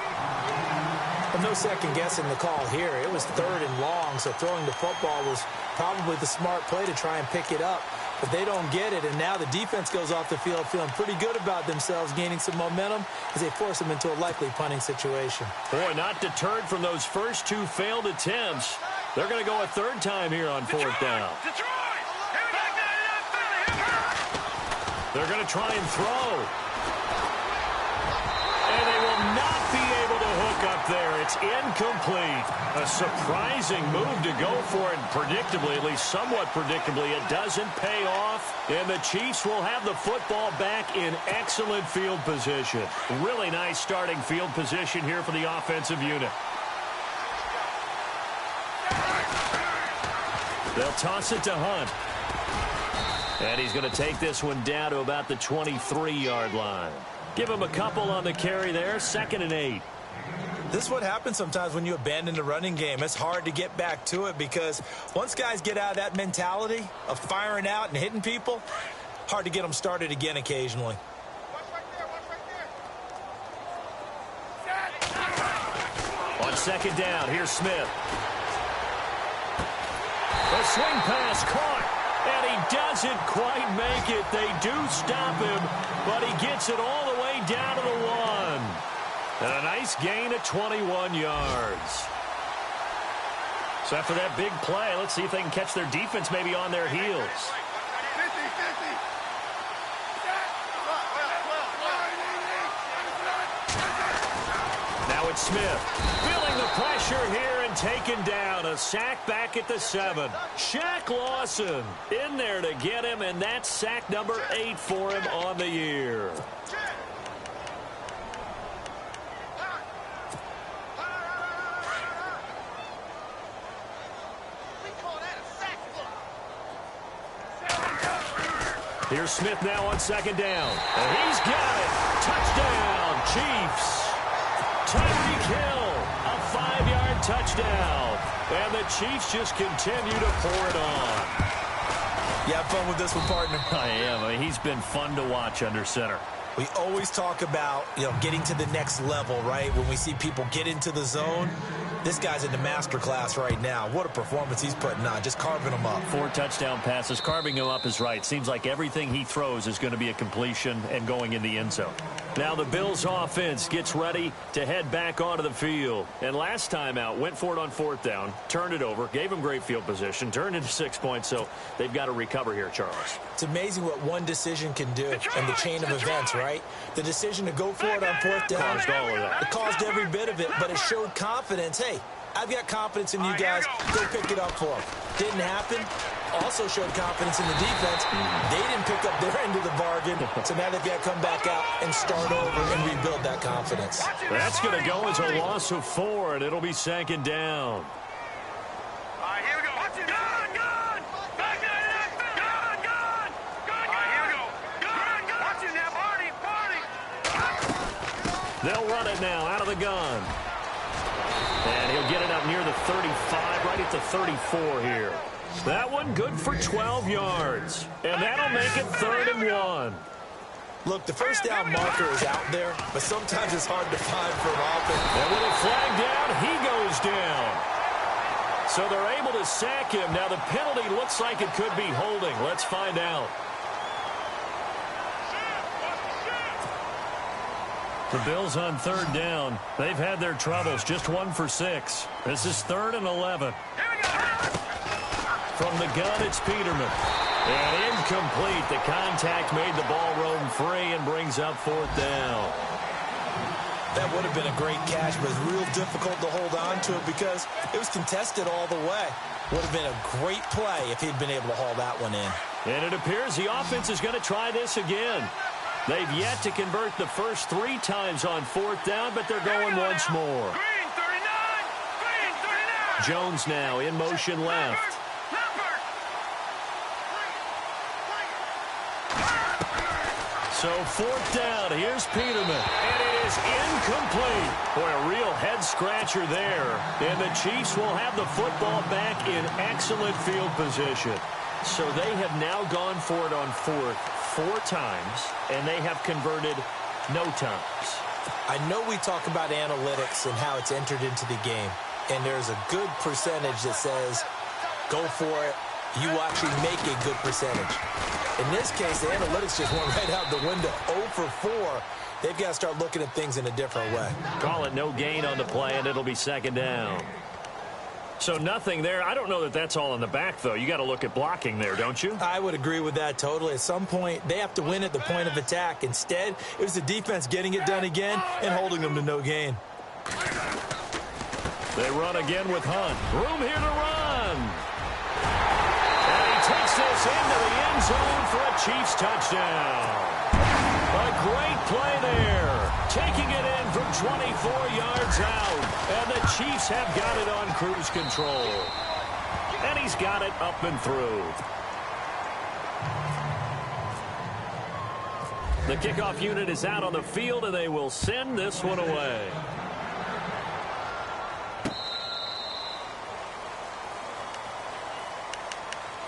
Well, no second guessing the call here. It was third and long, so throwing the football was probably the smart play to try and pick it up. but they don't get it. And now the defense goes off the field feeling pretty good about themselves, gaining some momentum as they force them into a likely punting situation. Boy, not deterred from those first 2 failed attempts. They're going to go a third time here on 4th down. They're going to try and throw. And they will not be able to hook up there. It's incomplete. A surprising move to go for it. Predictably, at least somewhat predictably, it doesn't pay off. And the Chiefs will have the football back in excellent field position. Really nice starting field position here for the offensive unit. They'll toss it to Hunt. And he's going to take this one down to about the 23-yard line. Give him a couple on the carry there. 2nd and 8. This is what happens sometimes when you abandon the running game. It's hard to get back to it because once guys get out of that mentality of firing out and hitting people, hard to get them started again occasionally. On 2nd down, here's Smith. The swing pass caught, and he doesn't quite make it. They do stop him, but he gets it all the way down to the 1. And a nice gain of 21 yards. So after that big play, let's see if they can catch their defense maybe on their heels. Now it's Smith. Feeling the pressure here and taken down. A sack back at the 7. Shaq Lawson in there to get him, and that's sack number 8 for him on the year. Here's Smith now on 2nd down. And he's got it. Touchdown, Chiefs. Tyreek Hill, a 5-yard touchdown. And the Chiefs just continue to pour it on. You have fun with this one, partner? I am. I mean, he's been fun to watch under center. We always talk about, getting to the next level, right? When we see people get into the zone, this guy's in the master class right now. What a performance he's putting on, just carving them up. 4 touchdown passes. Carving him up is right. Seems like everything he throws is going to be a completion and going in the end zone. Now the Bills offense gets ready to head back onto the field. And last time out, went for it on 4th down, turned it over, gave him great field position, turned into 6 points, so they've got to recover here, Charles. It's amazing what one decision can do in the chain of events, right? The decision to go for it on 4th down. Caused all of that. It caused every bit of it, but it showed confidence. Hey, I've got confidence in you guys. Go pick it up for them. Didn't happen. Also showed confidence in the defense. They didn't pick up their end of the bargain, so now they've got to come back out and start over and rebuild that confidence. That's going to go as a loss of 4, and it'll be 2nd down. Here we go. Watch it. Gun! Back there, gun! Gun! All right, here we go. Gun! Watch it now, Barney! They'll run it now out of the gun. And he'll get it up near the 35, right at the 34 here. That one good for 12 yards. And that'll make it 3rd and 1. Look, the first down marker is out there, but sometimes it's hard to find for an offense. And with a flag down, he goes down. So they're able to sack him. Now the penalty looks like it could be holding. Let's find out. The Bills on 3rd down. They've had their troubles. Just 1 for 6. This is 3rd and 11. From the gun, it's Peterman. And incomplete. The contact made the ball roam free and brings up 4th down. That would have been a great catch, but it's real difficult to hold on to it because it was contested all the way. Would have been a great play if he'd been able to haul that one in. And it appears the offense is going to try this again. They've yet to convert the first 3 times on 4th down, but they're going once more. Green 39! Jones now in motion left. So 4th down, here's Peterman, and it is incomplete. Boy, a real head-scratcher there. And the Chiefs will have the football back in excellent field position. So they have now gone for it on 4th 4 times, and they have converted no times. I know we talk about analytics and how it's entered into the game, and there's a good percentage that says go for it, you actually make a good percentage. In this case, the analytics just went right out the window. 0 for 4. They've got to start looking at things in a different way. Call it no gain on the play, and it'll be second down. So nothing there. I don't know that that's all in the back, though. You got to look at blocking there, don't you? I would agree with that totally. At some point, they have to win at the point of attack. Instead, it was the defense getting it done again and holding them to no gain. They run again with Hunt. Room here to run. And he takes this into the end zone for a Chiefs touchdown. A great play there. Taking it in from 24 yards out. And the Chiefs have got it on cruise control. And he's got it up and through. The kickoff unit is out on the field, and they will send this one away.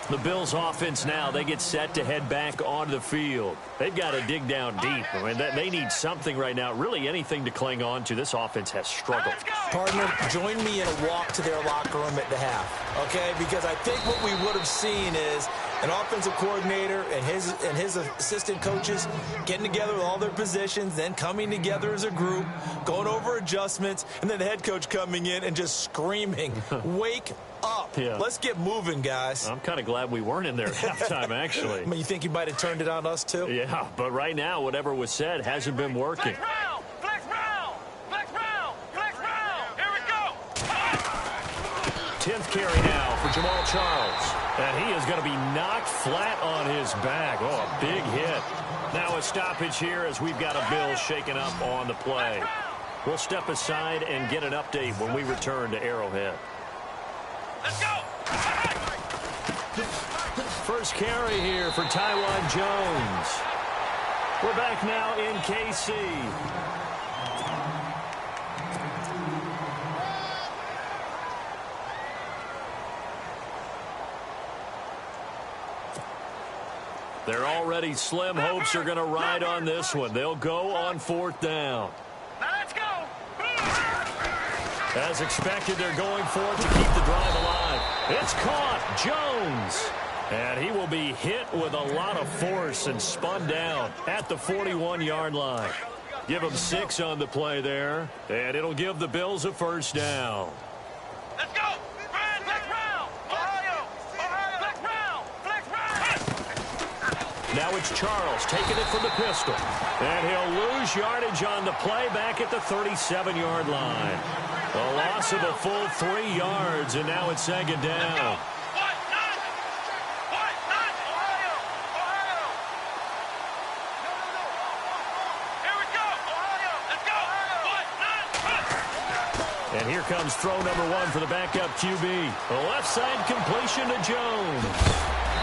The Bills offense now, they get set to head back onto the field. They've got to dig down deep. I mean, they need something right now, really anything to cling on to. This offense has struggled. Partner, join me in a walk to their locker room at the half, okay? Because I think what we would have seen is an offensive coordinator and his assistant coaches getting together with all their positions, then coming together as a group, going over adjustments, and then the head coach coming in and just screaming, wake up. Yeah. Let's get moving, guys. I'm kind of glad we weren't in there at halftime, actually. I mean, you think you might have turned it on us, too? Yeah, but right now, whatever was said hasn't been working. Flex round! Flex round! Flex round! Flex round! Here we go! 10th carry now for Jamal Charles. And he is going to be knocked flat on his back. Oh, a big hit. Now a stoppage here as we've got a Bill shaken up on the play. We'll step aside and get an update when we return to Arrowhead. Let's go! First carry here for Tywan Jones. We're back now in KC. They're already slim hopes are going to ride on this one. They'll go on 4th down. Now let's go! As expected, they're going for it to keep the drive alive. It's caught. Jones. And he will be hit with a lot of force and spun down at the 41-yard line. Give him 6 on the play there. And it'll give the Bills a first down. Let's go! Flex round! Ohio! Ohio! Flex round! Flex round! Now it's Charles taking it from the pistol. And he'll lose yardage on the play back at the 37-yard line. A loss of a full 3 yards, and now it's second down. And here comes throw number 1 for the backup QB. A left side completion to Jones.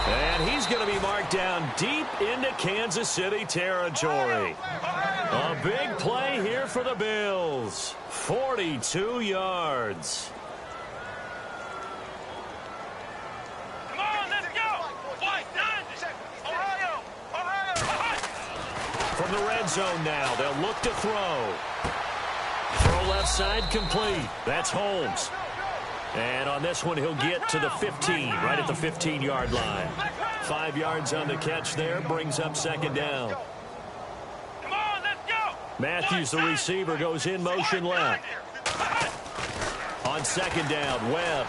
And he's going to be marked down deep into Kansas City territory. A big play here for the Bills. 42 yards. Come on, let's go! Ohio! Ohio! From the red zone now, they'll look to throw. Throw left side complete. That's Holmes. And on this one, he'll get to the 15, right at the 15-yard line. 5 yards on the catch there, brings up second down. Come on, let's go! Matthews, the receiver, goes in motion left. On second down, Webb.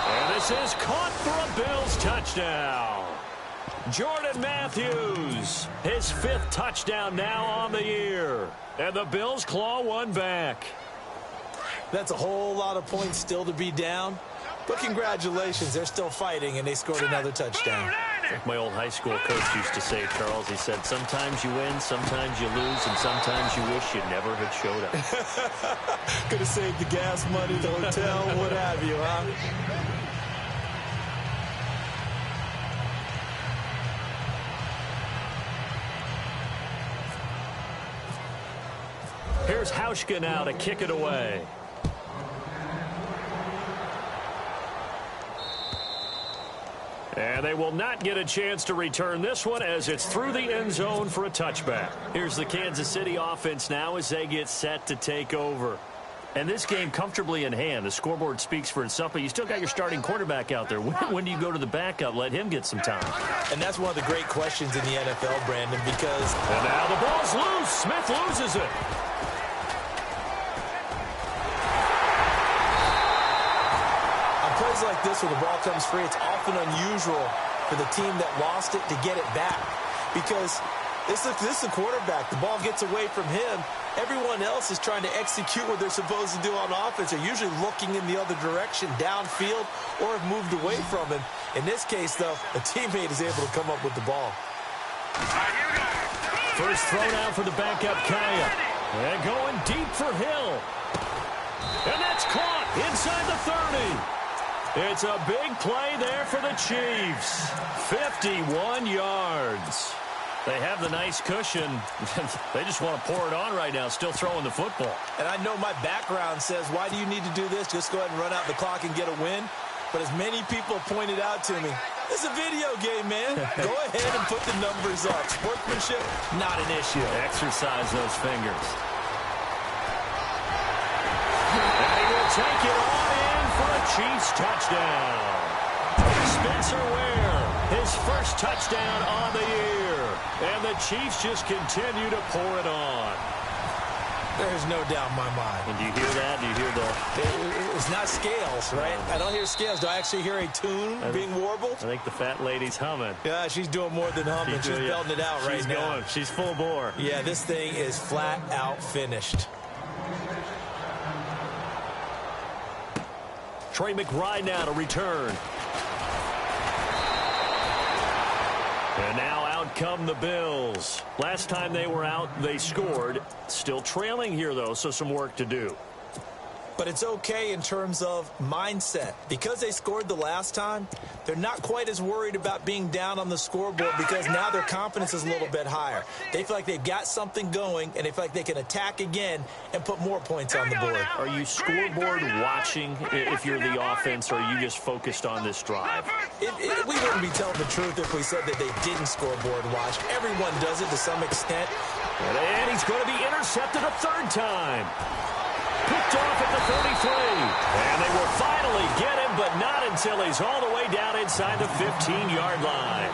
And this is caught for a Bills touchdown. Jordan Matthews, his 5th touchdown now on the year. And the Bills claw one back. That's a whole lot of points still to be down. But congratulations, they're still fighting, and they scored another touchdown. Like my old high school coach used to say, Charles, he said, sometimes you win, sometimes you lose, and sometimes you wish you never had showed up. Could have saved the gas money, the hotel, what have you, huh? Here's Hauschka now to kick it away. And they will not get a chance to return this one as it's through the end zone for a touchback. Here's the Kansas City offense now as they get set to take over. And this game comfortably in hand. The scoreboard speaks for itself, but you still got your starting quarterback out there. When do you go to the backup, let him get some time? And that's one of the great questions in the NFL, Brandon, because... And now the ball's loose. Smith loses it. On plays like this where the ball comes free, it's often unusual for the team that lost it to get it back. Because this is a quarterback. The ball gets away from him. Everyone else is trying to execute what they're supposed to do on offense. They're usually looking in the other direction, downfield, or have moved away from him. In this case, though, a teammate is able to come up with the ball. First throw down for the backup, Kaya. And going deep for Hill. And that's caught inside the 30. It's a big play there for the Chiefs. 51 yards. They have the nice cushion. They just want to pour it on right now, still throwing the football. And I know my background says, why do you need to do this? Just go ahead and run out the clock and get a win. But as many people pointed out to me, it's a video game, man. Go ahead and put the numbers up. Sportsmanship, not an issue. Exercise those fingers. And he will take it on in for a Chiefs touchdown. Spencer Ware, his first touchdown on the year. And the Chiefs just continue to pour it on. There's no doubt in my mind. And do you hear that? Do you hear the... It's not scales, right? I don't hear scales. Do I actually hear a tune being warbled? I think the fat lady's humming. Yeah, she's doing more than humming. She's belting it out right now. She's full bore. Yeah, this thing is flat out finished. Trey McBride now to return. And now out come the Bills. Last time they were out, they scored. Still trailing here, though, so some work to do. But it's okay in terms of mindset. Because they scored the last time, they're not quite as worried about being down on the scoreboard because now their confidence is a little bit higher. They feel like they've got something going, and they feel like they can attack again and put more points on the board. Are you scoreboard watching if you're the offense, or are you just focused on this drive? We wouldn't be telling the truth if we said that they didn't scoreboard watch. Everyone does it to some extent. And he's going to be intercepted a third time. Picked off at the 33. And they will finally get him, but not until he's all the way down inside the 15-yard line.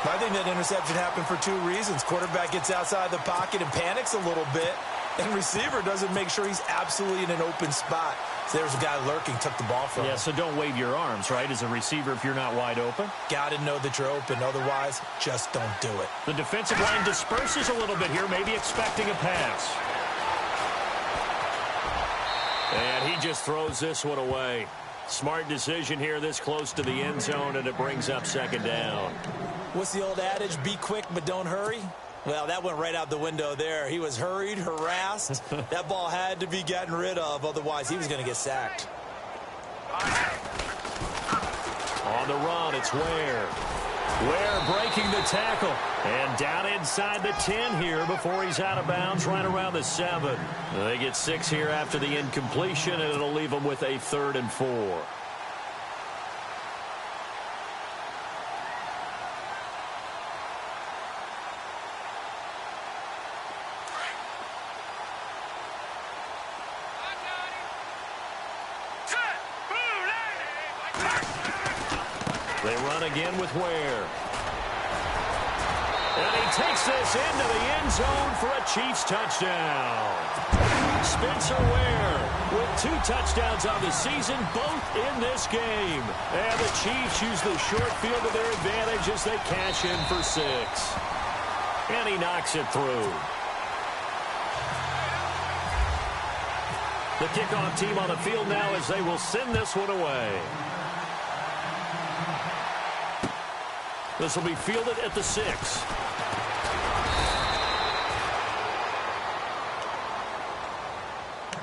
I think that interception happened for two reasons. Quarterback gets outside the pocket and panics a little bit, and receiver doesn't make sure he's absolutely in an open spot. So there's a guy lurking, took the ball from him. Yeah, so don't wave your arms, right, as a receiver if you're not wide open. Got to know that you're open. Otherwise, just don't do it. The defensive line disperses a little bit here, maybe expecting a pass. And he just throws this one away. Smart decision here this close to the end zone, and it brings up second down. What's the old adage? Be quick, but don't hurry? Well, that went right out the window there. He was hurried, harassed. That ball had to be gotten rid of. Otherwise, he was going to get sacked. On the run, it's Ware. Ware breaking the tackle. And down inside the 10 here before he's out of bounds, right around the 7. They get 6 here after the incompletion, and it'll leave them with a 3rd and 4. They run again with Ware. And he takes this into the end zone for a Chiefs touchdown. Spencer Ware with 2 touchdowns on the season, both in this game. And the Chiefs use the short field to their advantage as they cash in for 6. And he knocks it through. The kickoff team on the field now as they will send this one away. This will be fielded at the 6.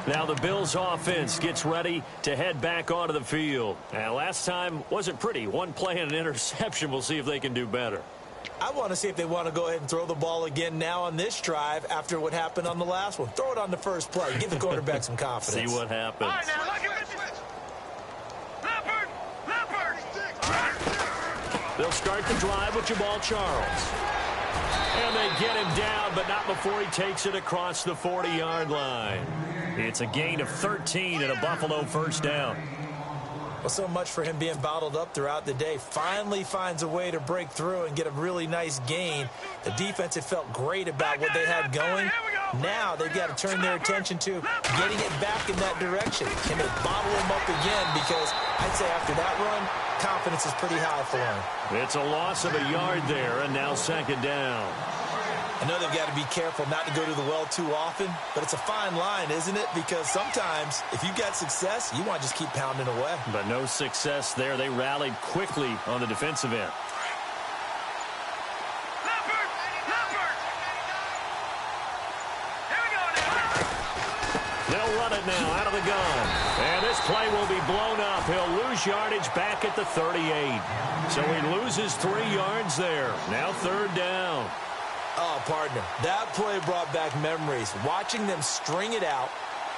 Now the Bills offense gets ready to head back onto the field. And last time wasn't pretty. One play and an interception. We'll see if they can do better. I want to see if they want to go ahead and throw the ball again now on this drive after what happened on the last one. Throw it on the first play. Give the quarterback some confidence. See what happens. All right, now, look at this. Leopard! Leopard! They'll start the drive with Jamal Charles. And they get him down, but not before he takes it across the 40-yard line. It's a gain of 13 and a Buffalo first down. Well, so much for him being bottled up throughout the day. Finally finds a way to break through and get a really nice gain. The defense had felt great about what they had going. Now they've got to turn their attention to getting it back in that direction. Can they bottle him up again? Because I'd say after that run, confidence is pretty high for him. It's a loss of a yard there, and now second down. I know they've got to be careful not to go to the well too often, but it's a fine line, isn't it? Because sometimes, if you've got success, you want to just keep pounding away. But no success there. They rallied quickly on the defensive end. They'll run it now out of the gun. And this play will be blown up. He'll lose yardage back at the 38. So he loses 3 yards there. Now third down. Oh, partner, that play brought back memories. Watching them string it out,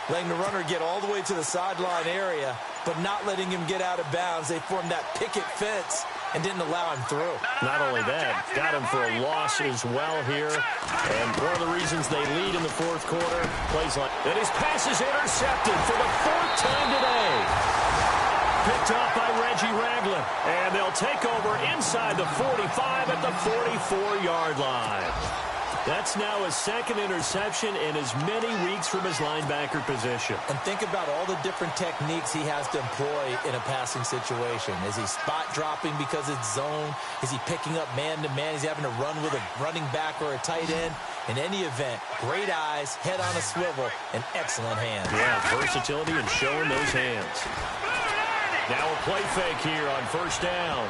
letting the runner get all the way to the sideline area, but not letting him get out of bounds. They formed that picket fence and didn't allow him through. Not only that, got him for a loss as well here. And one of the reasons they lead in the fourth quarter, plays like... And his pass is intercepted for the 4th time today. Picked off by Reggie Ragland. And they'll take over inside the 45 at the 44-yard line. That's now his 2nd interception in as many weeks from his linebacker position. And think about all the different techniques he has to employ in a passing situation. Is he spot dropping because it's zone? Is he picking up man-to-man? Is he having to run with a running back or a tight end? In any event, great eyes, head on a swivel, and excellent hands. Yeah, versatility and showing those hands. Now a play fake here on first down.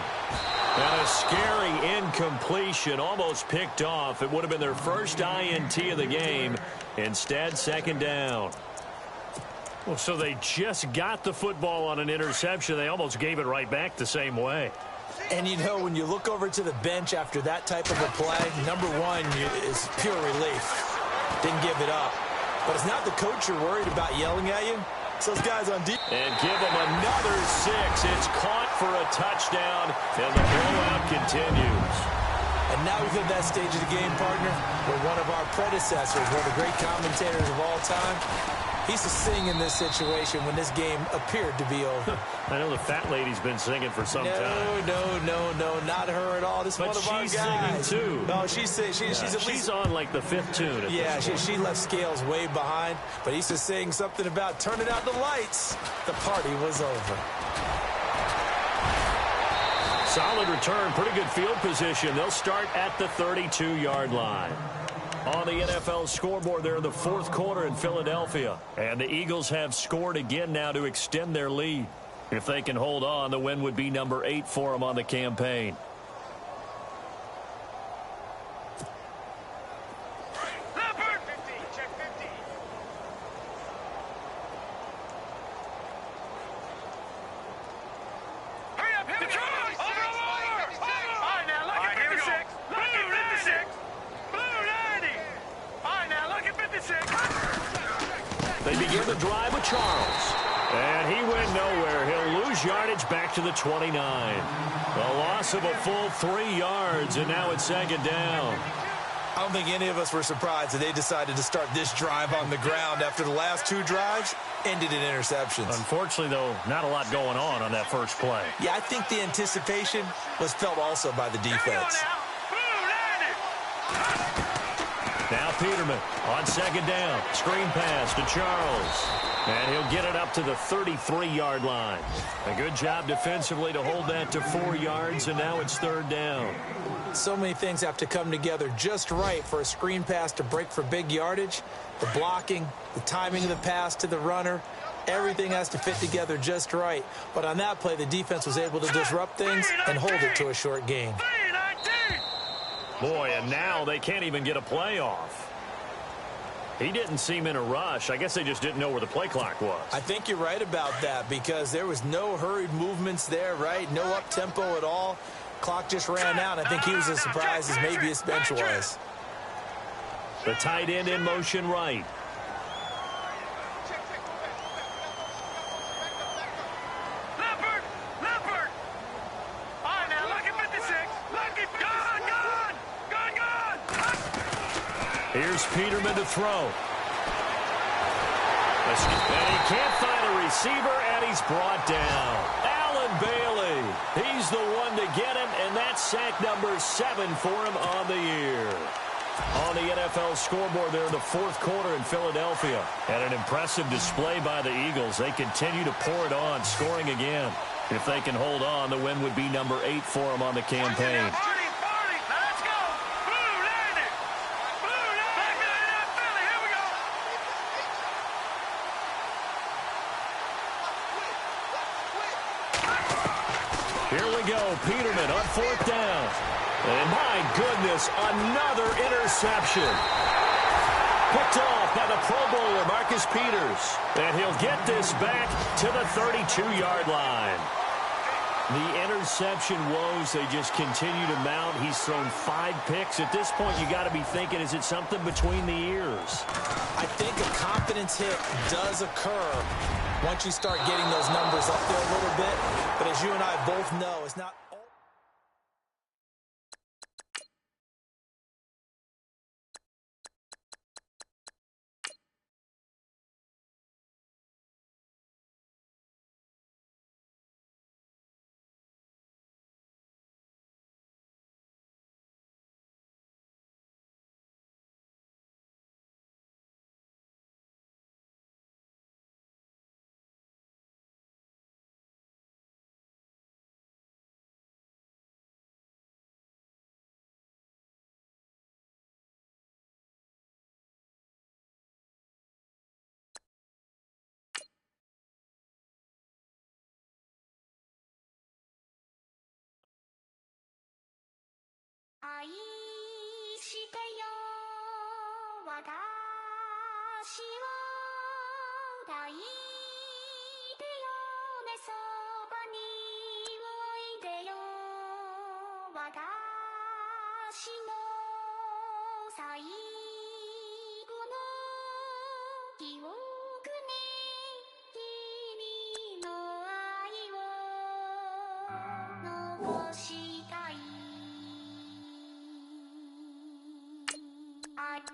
And a scary incompletion, almost picked off. It would have been their first INT of the game. Instead, second down. Well, so they just got the football on an interception. They almost gave it right back the same way. And, you know, when you look over to the bench after that type of a play, number one is pure relief. Didn't give it up. But it's not the coach you're worried about yelling at you. It's those guys on deep. And give them another 6. It's caught for a touchdown, and the blowout continues. And now we've hit that stage of the game, partner, where one of our predecessors, one of the great commentators of all time, he used to sing in this situation when this game appeared to be over. I know the fat lady's been singing for some time. No, not her at all. This is one of our guys. But she's singing, too. No, she's at least... She's on, like, the 5th tune. Yeah, she left Scales way behind, but he used to sing something about turning out the lights. The party was over. Solid return, pretty good field position. They'll start at the 32-yard line. On the NFL scoreboard, they're in the 4th quarter in Philadelphia. And the Eagles have scored again now to extend their lead. If they can hold on, the win would be number 8 for them on the campaign. They begin the drive with Charles. And he went nowhere. He'll lose yardage back to the 29. A loss of a full 3 yards, and now it's second down. I don't think any of us were surprised that they decided to start this drive on the ground after the last 2 drives ended in interceptions. Unfortunately, though, not a lot going on that first play. Yeah, I think the anticipation was felt also by the defense. Now Peterman on second down. Screen pass to Charles. And he'll get it up to the 33-yard line. A good job defensively to hold that to 4 yards, and now it's third down. So many things have to come together just right for a screen pass to break for big yardage. The blocking, the timing of the pass to the runner, everything has to fit together just right. But on that play, the defense was able to disrupt things and hold it to a short gain. Boy, and now they can't even get a play off. He didn't seem in a rush. I guess they just didn't know where the play clock was. I think you're right about that because there was no hurried movements there, right? No up-tempo at all. Clock just ran out. I think he was as surprised as maybe his bench was. The tight end in motion right. Here's Peterman to throw. And he can't find a receiver, and he's brought down. Allen Bailey, he's the one to get him, and that's sack number 7 for him on the year. On the NFL scoreboard there in the fourth quarter in Philadelphia. And an impressive display by the Eagles. They continue to pour it on, scoring again. If they can hold on, the win would be number 8 for them on the campaign. Here we go, Peterman on fourth down. And my goodness, another interception. Picked off by the Pro Bowler, Marcus Peters. And he'll get this back to the 32-yard line. The interception woes, they just continue to mount. He's thrown 5 picks. At this point, you got to be thinking, is it something between the ears? I think a confidence hit does occur once you start getting those numbers up there a little bit. But as you and I both know, it's not...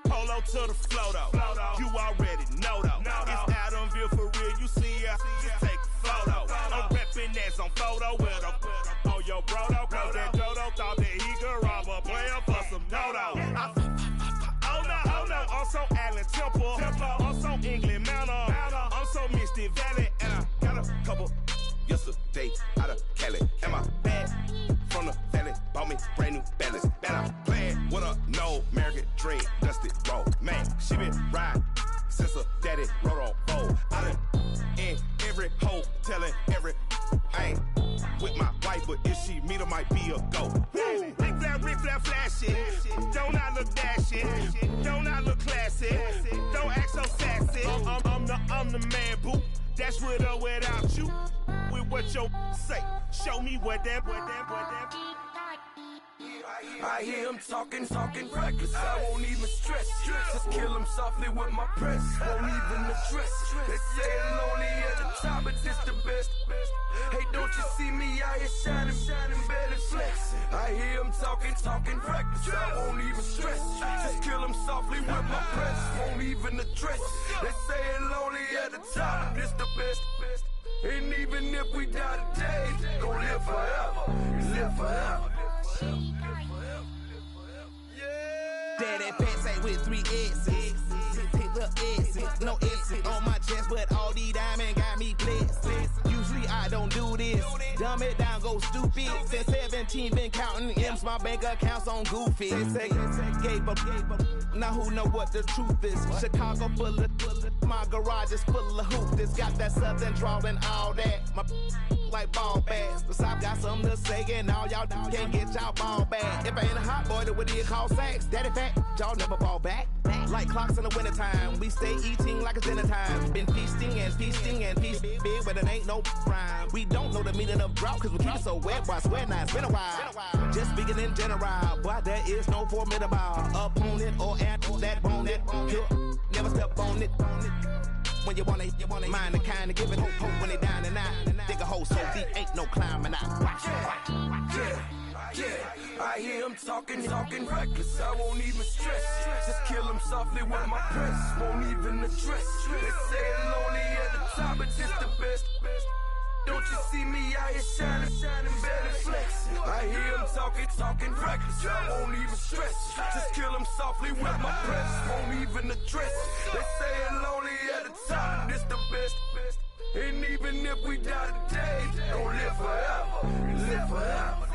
Polo to the flow though. You already know though. It's Adamville for real. You see ya, just take a photo. I'm reppin' that's on photo with a on your bro though. Cause that Dodo thought that he could rob a player for some no-no. Oh no, also Allen Temple. Also England Mountain. Also Mystic Valley. And I got a couple yesterday out of Cali. And my bag from the valley bought me brand new balance. And I'm playing with a no American dream. Dusted roll. Man, she been riding since her daddy rode on bowl. I done in every hole telling every I ain't with my wife, but if she meet her might be a go. Rick Flair flashing. Don't I look dashing? Don't I look classy? Don't act so sassy. I'm the man, boo. Dash with or without you. With what your say. Show me what that. I hear him talking reckless. I won't even stress. Just kill him softly with my press. Won't even address. They say I'm lonely at the top, but this the best. Hey, don't you see me out here shining, better flex. I hear him talking reckless. I won't even stress. Just kill him softly with my press. Won't even address. They say I'm lonely at the top, but this the best. And even if we die today, gon' live forever. Live forever. Daddy pants ain't with 3 S's. Pick the S's. No S's on my chest, but all these diamonds got me blessed. Usually I don't do this. Dumb it down, go stupid. Since 17, been counting M's, my bank account's on goofy. They say gave up. Now who know what the truth is? Chicago full of my garage is full of hoops. It's got that southern drawl and all that. My like ball bags. The South got something to say, and all y'all can't get y'all ball back. If I ain't a hot boy, then what do you call sacks? Daddy fat, y'all never ball back. Like clocks in the wintertime, we stay eating like it's dinner time. Been feasting and feasting big, but it ain't no rhyme. We don't know the meaning of drought, cause we keep it so wet, boy, I swear now it's been a while. Just speaking in general, boy, there is no formidable opponent or at that bone that you never step on it. When you wanna mind the kind of giving hope when they down and out. Dig a hole so deep, ain't no climbing out. Watch. Yeah, I hear him talking reckless. I won't even stress. Just kill him softly with my press, won't even address. They say it lonely at the top, but this the best. Don't you see me out here shining, barely flexing? I hear them talking reckless. I won't even stress. Just kill them softly with my press, won't even address. They say it lonely at the top, this the best. And even if we die today, don't live forever, live forever.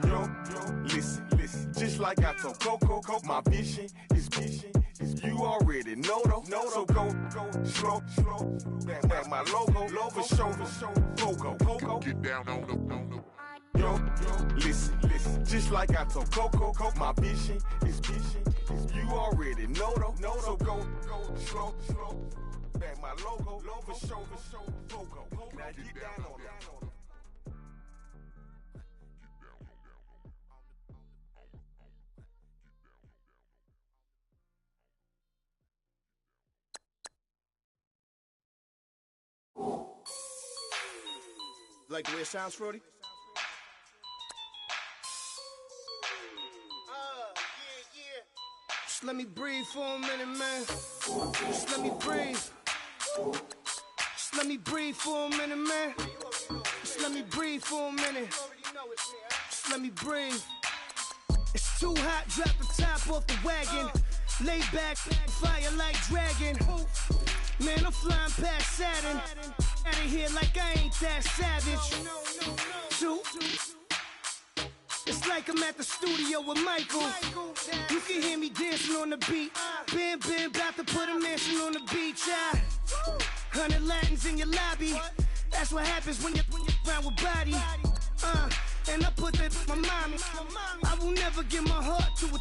Yo, listen, just like I told Coco, my vision is you already know though. So go slow, back my logo, for show, Coco, get down on the. Yo, listen, just like I told Coco, my vision is you already know though. So go slow, back my logo, for show, Coco, now get down on the. Like the way it sounds, Frody? Just let me breathe for a minute, man. Just let me breathe. Just let me breathe for a minute, man. Just let me breathe for a minute. Just let me breathe. It's too hot, drop the top off the wagon. Lay back, fire like dragon. Man, I'm flying past Saturn. Out of here like I ain't that savage. Two. It's like I'm at the studio with Michael. You can hear me dancing on the beat. Bam, about to put a mansion on the beach. 100 Latins in your lobby. That's what happens when you're around with body. And I put that with my mommy. I will never give my heart to a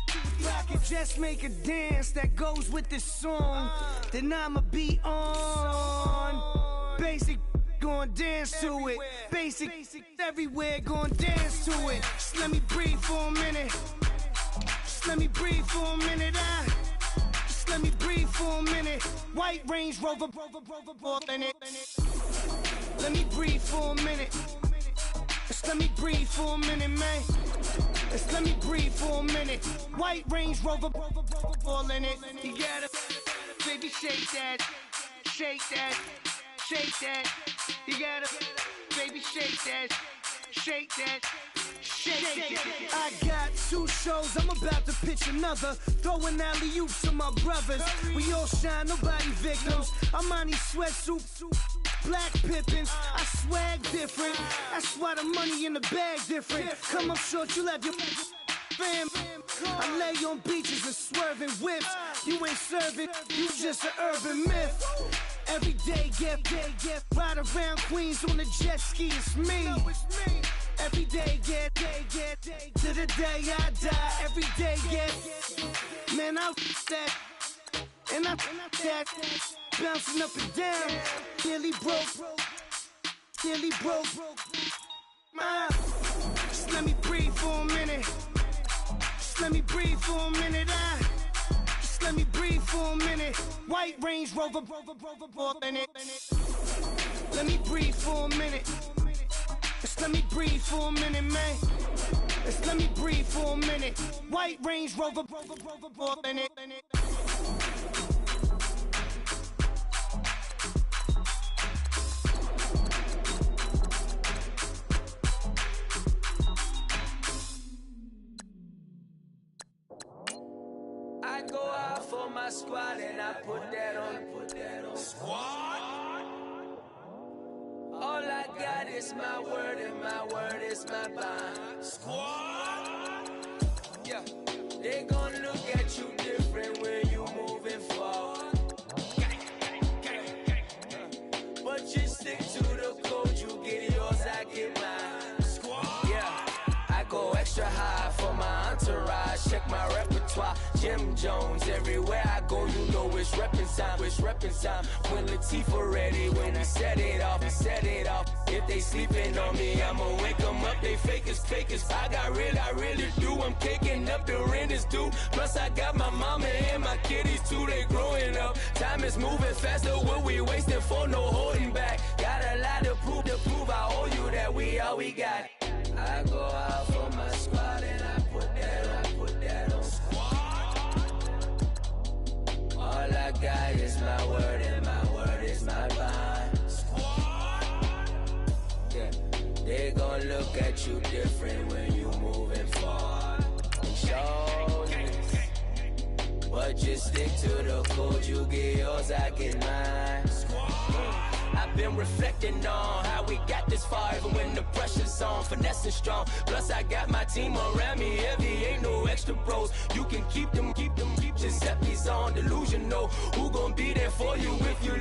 I could just make a dance that goes with this song. Then I'ma be on. Basic, gon' dance to it. Basic, everywhere, gon' dance to it. Just let me breathe for a minute. Just let me breathe for a minute. Just let me breathe for a minute. White Range Rover, in it. Let me breathe for a minute. Just let me breathe for a minute, man. Just let me breathe for a minute. White Range Rover, all in it. You gotta, baby, shake that, shake that, shake that. You gotta, baby, shake that, shake that. Shake. I got 2 shows, I'm about to pitch another. Throwing alley-oops to my brothers. We all shine, nobody victims. I'm on these sweatsuits, black pippins. I swag different. That's why the money in the bag different. Come up short, you have your fam. I lay on beaches and swerving whips. You ain't serving, you just an urban myth. Every day, get ride around Queens on the jet ski, it's me. Every day, get to the day I die. Every day, get man, I that and I that bouncing up and down. Nearly broke. Just let me breathe for a minute. Just let me breathe for a minute. Just let me breathe for a minute. White Range Rover, in it. Let me breathe for a minute. Just let me breathe for a minute, man. Just let me breathe for a minute. White Range Rover, in it. I go out for my squad and I put that on. Squad? All I got is my word and my word is my bond. Squad? Yeah. They gon' look at you different when you moving forward. But you stick to the code, you get yours, I get mine. Squad? Yeah. I go extra high for my entourage, check my repertoire. Jim Jones. Everywhere I go, you know it's reppin' time. It's reppin' time. When Latifah ready, when we set it off, we set it off. If they sleeping on me, I'ma wake them up. They fakers. I really do. I'm caking up the rent is due. Plus I got my mama and my kiddies too. They growing up. Time is moving faster. What we wasting for? No holding back. Got a lot to prove. I owe you that we all we got. I go out for my squad and I put that on squad. All I got is my word and my word is my bond. Squad. Yeah. They gon' look at you different when you moving forward. Show this. But just stick to the code. You get yours, I get mine. I've been reflecting on how we got this far, even when the pressure's on, finessing strong. Plus I got my team around me heavy, ain't no extra bros. You can keep them, Giuseppe's on delusional. Who gon' be there for you if you